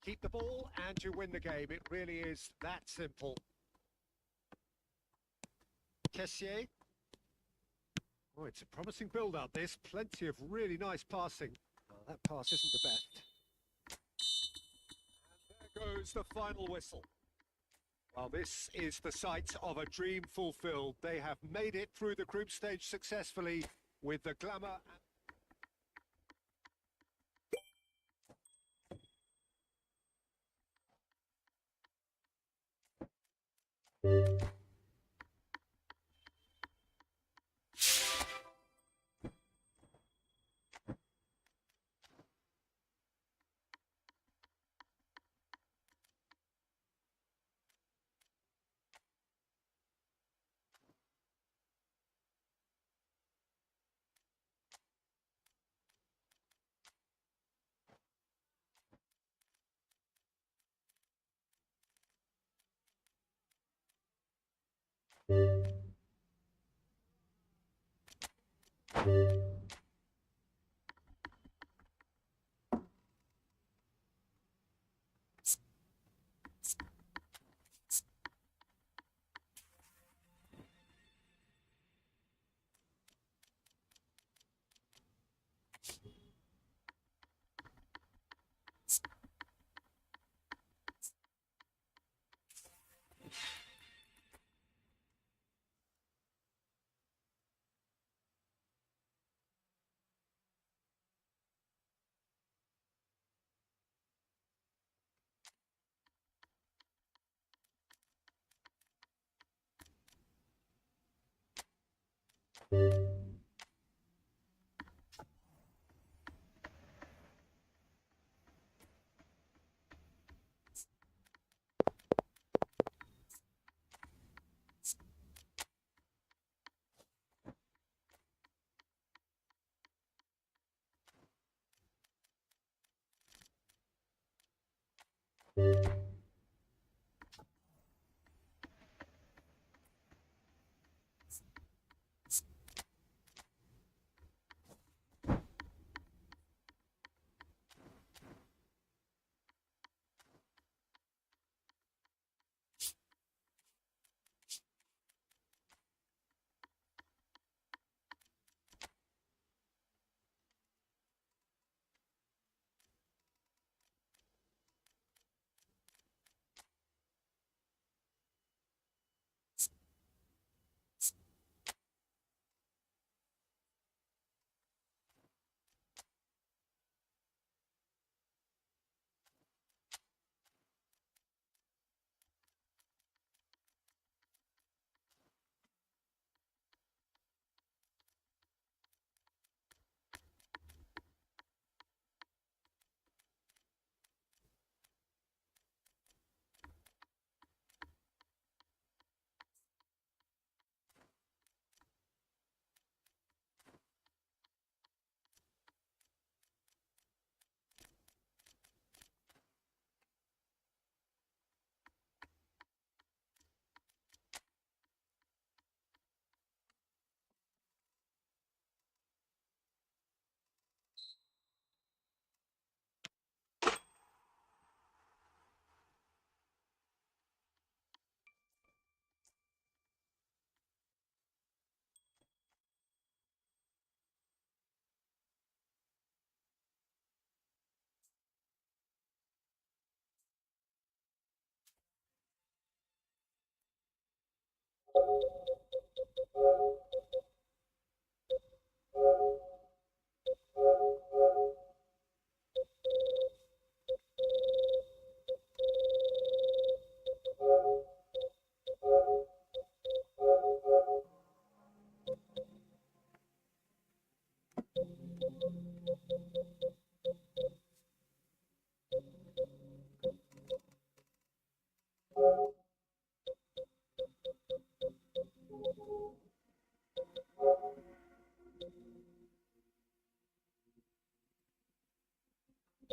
Keep the ball and you win the game. It really is that simple. Kessier. Oh, it's a promising build-up. There's plenty of really nice passing. Oh, that pass isn't the best. And there goes the final whistle. Well, this is the site of a dream fulfilled. They have made it through the group stage successfully with the glamour and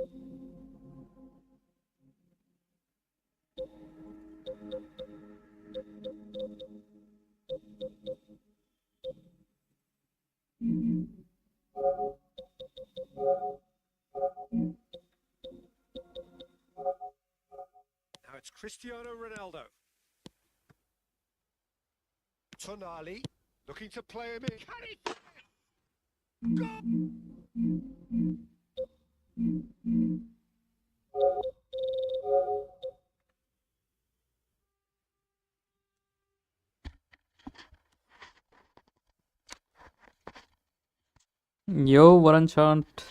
Now it's Cristiano Ronaldo. Tonali looking to play him in. Can he? Goal! Yo, what enchant.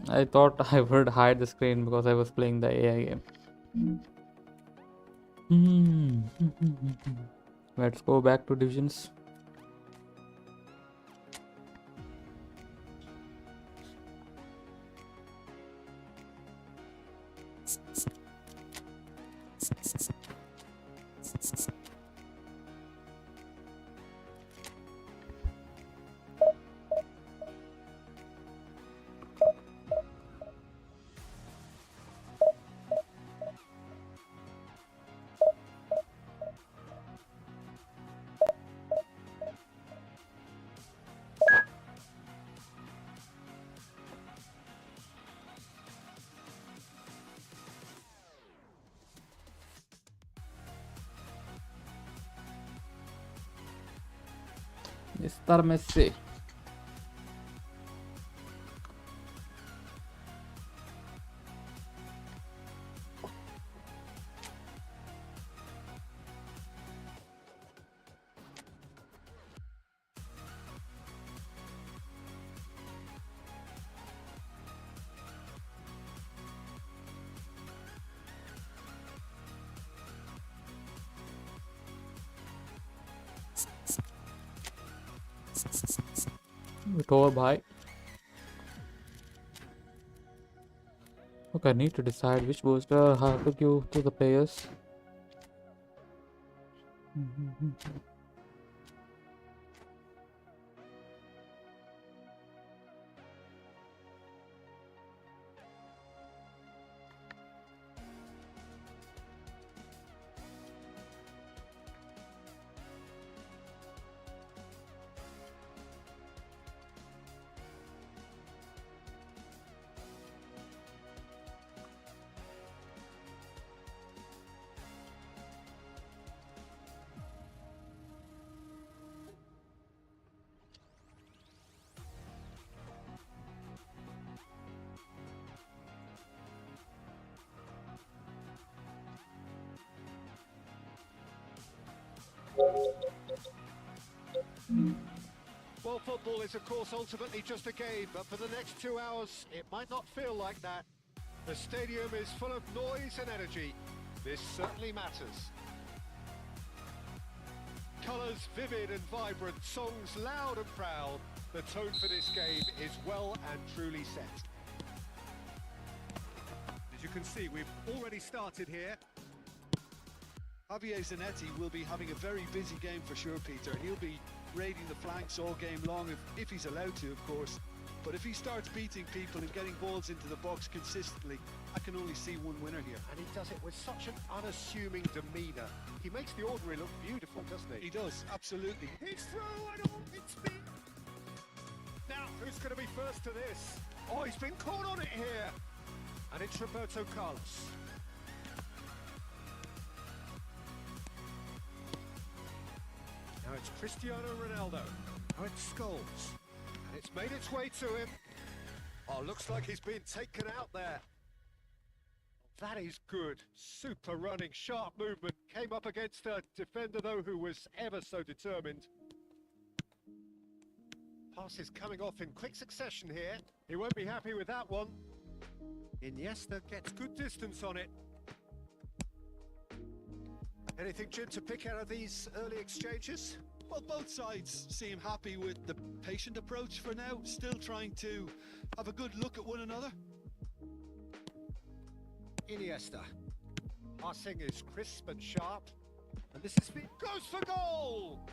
I thought I would hide the screen because I was playing the AI game. Let's go back to divisions. Mr. Messi. It over bye. Okay, I need to decide which booster how to give to the players. Well, football is, of course, ultimately just a game, but for the next 2 hours, it might not feel like that. The stadium is full of noise and energy. This certainly matters. Colours vivid and vibrant, songs loud and proud. The tone for this game is well and truly set. As you can see, we've already started here. Javier Zanetti will be having a very busy game for sure, Peter. He'll be raiding the flanks all game long, if he's allowed to, of course. But if he starts beating people and getting balls into the box consistently, I can only see one winner here. And he does it with such an unassuming demeanour. He makes the ordinary look beautiful, doesn't he? He does, absolutely. He's through and all it's been. Now, who's going to be first to this? Oh, he's been caught on it here. And it's Roberto Carlos. Now it's Cristiano Ronaldo. Now it's Scholes. And it's made its way to him. Oh, looks like he's been taken out there. That is good. Super running, sharp movement. Came up against a defender, though, who was ever so determined. Passes coming off in quick succession here. He won't be happy with that one. Iniesta gets good distance on it. Anything, Jim, to pick out of these early exchanges? Well, both sides seem happy with the patient approach for now, still trying to have a good look at one another. Iniesta. Passing is crisp and sharp. And this is goes for goal!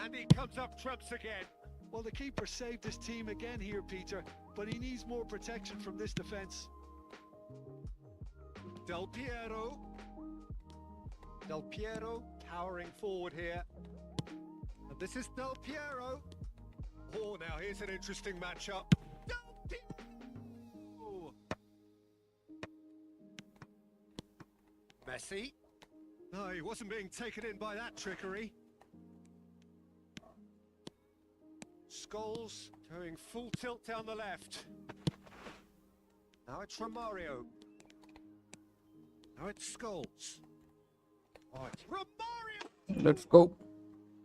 And he comes up trumps again. Well, the keeper saved his team again here, Peter, but he needs more protection from this defence. Del Piero. Del Piero towering forward here. And this is Del Piero. Oh, now here's an interesting matchup. Del Piero! Messi. No, he wasn't being taken in by that trickery. Scholes going full tilt down the left. Now it's Romario. Now it's Scholes. Oh, it's Romario! Let's go.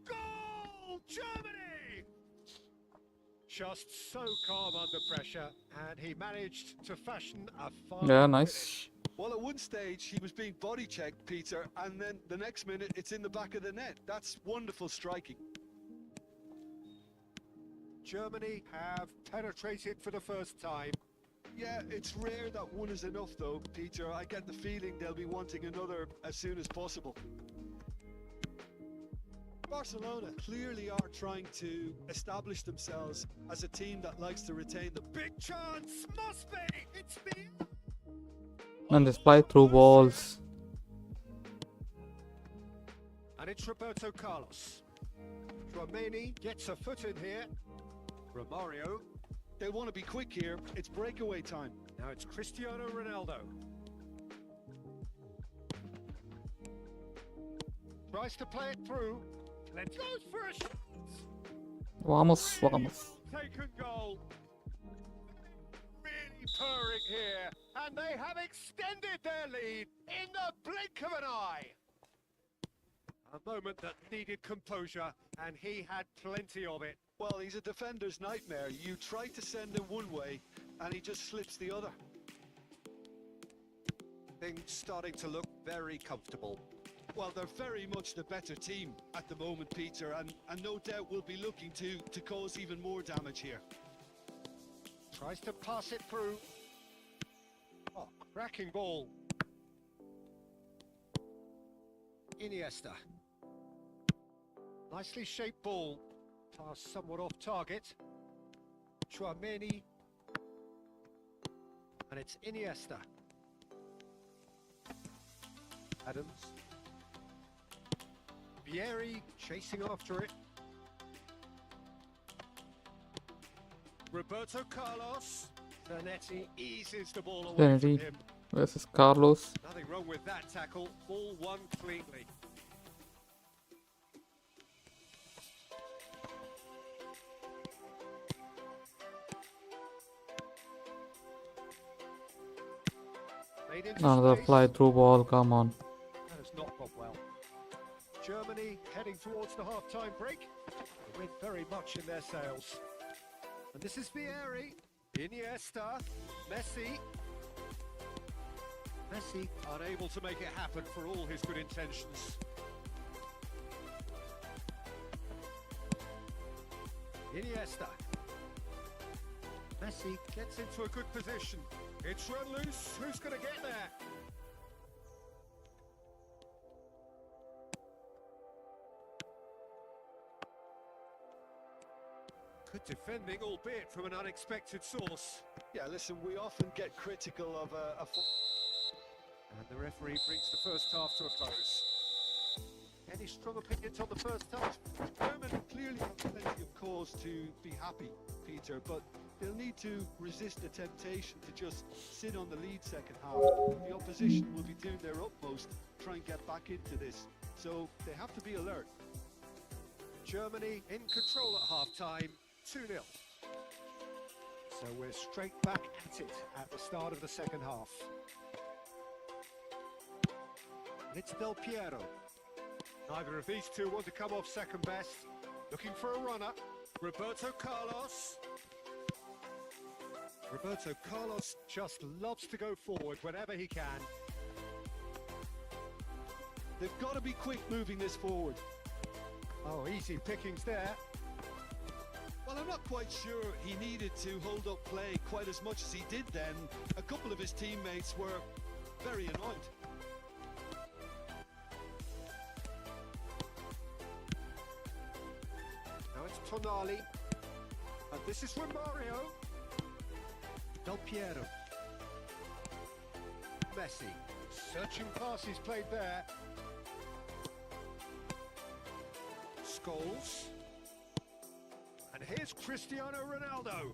Goal! Germany! Just so calm under pressure, and he managed to fashion a fine Yeah, finish. nice. Well, at one stage, he was being body checked, Peter, and then the next minute, it's in the back of the net. That's wonderful striking. Germany have penetrated for the first time. Yeah, it's rare that one is enough, though, Peter. I get the feeling they'll be wanting another as soon as possible. Barcelona clearly are trying to establish themselves as a team that likes to retain the Big chance! Must be! It's me! And they fly through balls. And it's Roberto Carlos. Tchouaméni gets a foot in here. Romario. They want to be quick here. It's breakaway time. Now it's Cristiano Ronaldo. Tries to play it through. Let's go for a shot. Vamos, vamos. Taken goal. Really purring here. And they have extended their lead in the blink of an eye. A moment that needed composure, and he had plenty of it. Well, he's a defender's nightmare. You try to send him one way, and he just slips the other. Things starting to look very comfortable. Well, they're very much the better team at the moment, Peter, and no doubt will be looking to cause even more damage here. Tries to pass it through. Oh, cracking ball. Iniesta. Nicely shaped ball. Pass somewhat off target. Tchouaméni. And it's Iniesta. Adams. Vieri chasing after it. Roberto Carlos. Zanetti eases the ball away from Zanetti him. versus Carlos. Nothing wrong with that tackle. Ball won cleanly. Made into Another space. fly through ball. Come on. That has not gone well. Germany heading towards the half-time break. With very much in their sails. And this is Vieri. Iniesta. Messi. Messi unable to make it happen for all his good intentions. Iniesta. Messi gets into a good position. It's run loose. Who's going to get there? Good defending, albeit from an unexpected source. Yeah, listen, we often get critical of And the referee brings the first half to a close. Any strong opinions on the first half? Germany clearly have plenty of cause to be happy, Peter, but they'll need to resist the temptation to just sit on the lead second half. The opposition will be doing their utmost to try and get back into this, so they have to be alert. Germany in control at half-time, 2-0. So we're straight back at it at the start of the second half. And it's Del Piero. Neither of these two want to come off second best. Looking for a runner. Roberto Carlos. Roberto Carlos just loves to go forward whenever he can. They've got to be quick moving this forward. Oh, easy pickings there. Well, I'm not quite sure he needed to hold up play quite as much as he did then. A couple of his teammates were very annoyed. Tonali. And this is from Mario. Del Piero. Messi. Searching passes played there. Scholes. And here's Cristiano Ronaldo.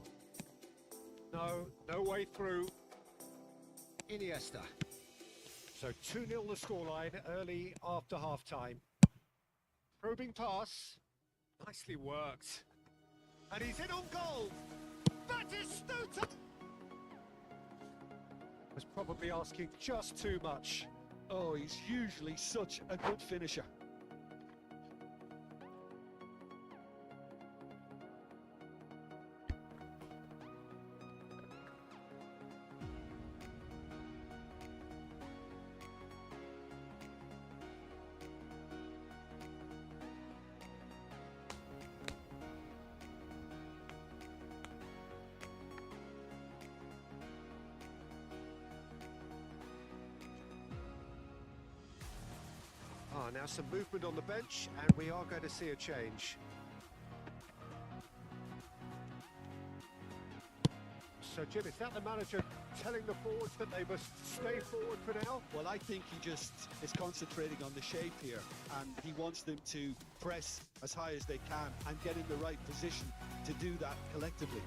No way through. Iniesta. So 2-0 the scoreline early after half-time. Probing pass. Nicely worked. And he's in on goal. Batistuta! Was probably asking just too much. Oh, he's usually such a good finisher. Now some movement on the bench, and we are going to see a change. So, Jim, is that the manager telling the forwards that they must stay forward for now? Well, I think he just is concentrating on the shape here, and he wants them to press as high as they can and get in the right position to do that collectively.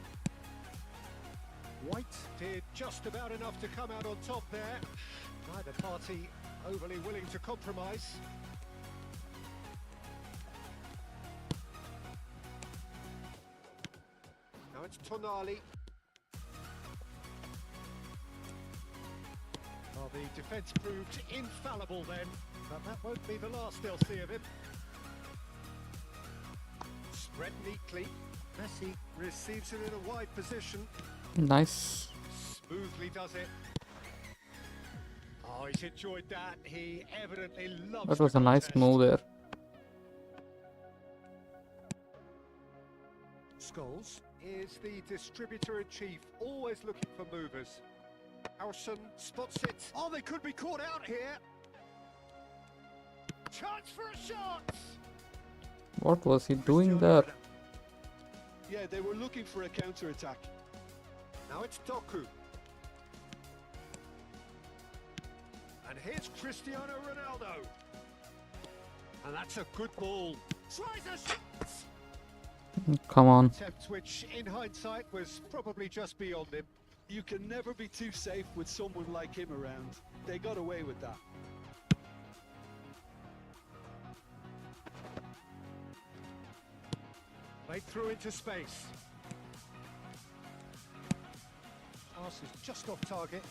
White did just about enough to come out on top there. Neither party overly willing to compromise. Now it's Tonali. Well, the defence proved infallible then, but that won't be the last they'll see of him. Spread neatly. Messi receives it in a wide position. Nice. Smoothly does it. Oh, he's enjoyed that. He evidently loves That was the a nice contest. move there. Scholes is the distributor-in-chief, always looking for movers. Harrison spots it. Oh, they could be caught out here. Chance for a shot. What was he doing there? Yeah, they were looking for a counter-attack. Now it's Doku. And here's Cristiano Ronaldo. And that's a good ball. Tries a shot. Come on. Attempt which, in hindsight, was probably just beyond him. You can never be too safe with someone like him around. They got away with that. Played through into space. Pass is just off target.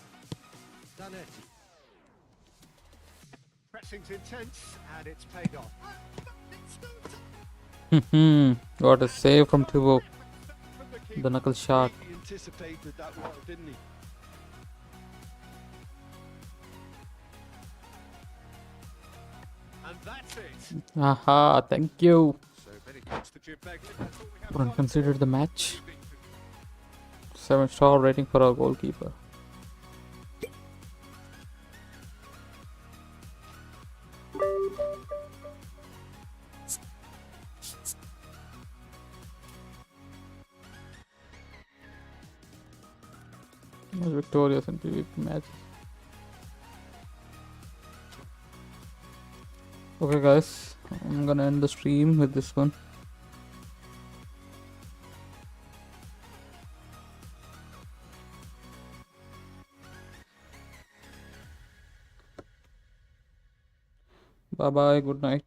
Zanetti. Pressing's intense, and it's paid off. What a save from Thibaut. The knuckle shot. He anticipated that well, didn't he? And that's it. Aha, thank you. So many points to Jim Begley. That's all we have Couldn't time consider for. the match. 7-star rating for our goalkeeper. Was victorious in PvP match. Okay guys, I'm gonna end the stream with this one. Bye bye, good night.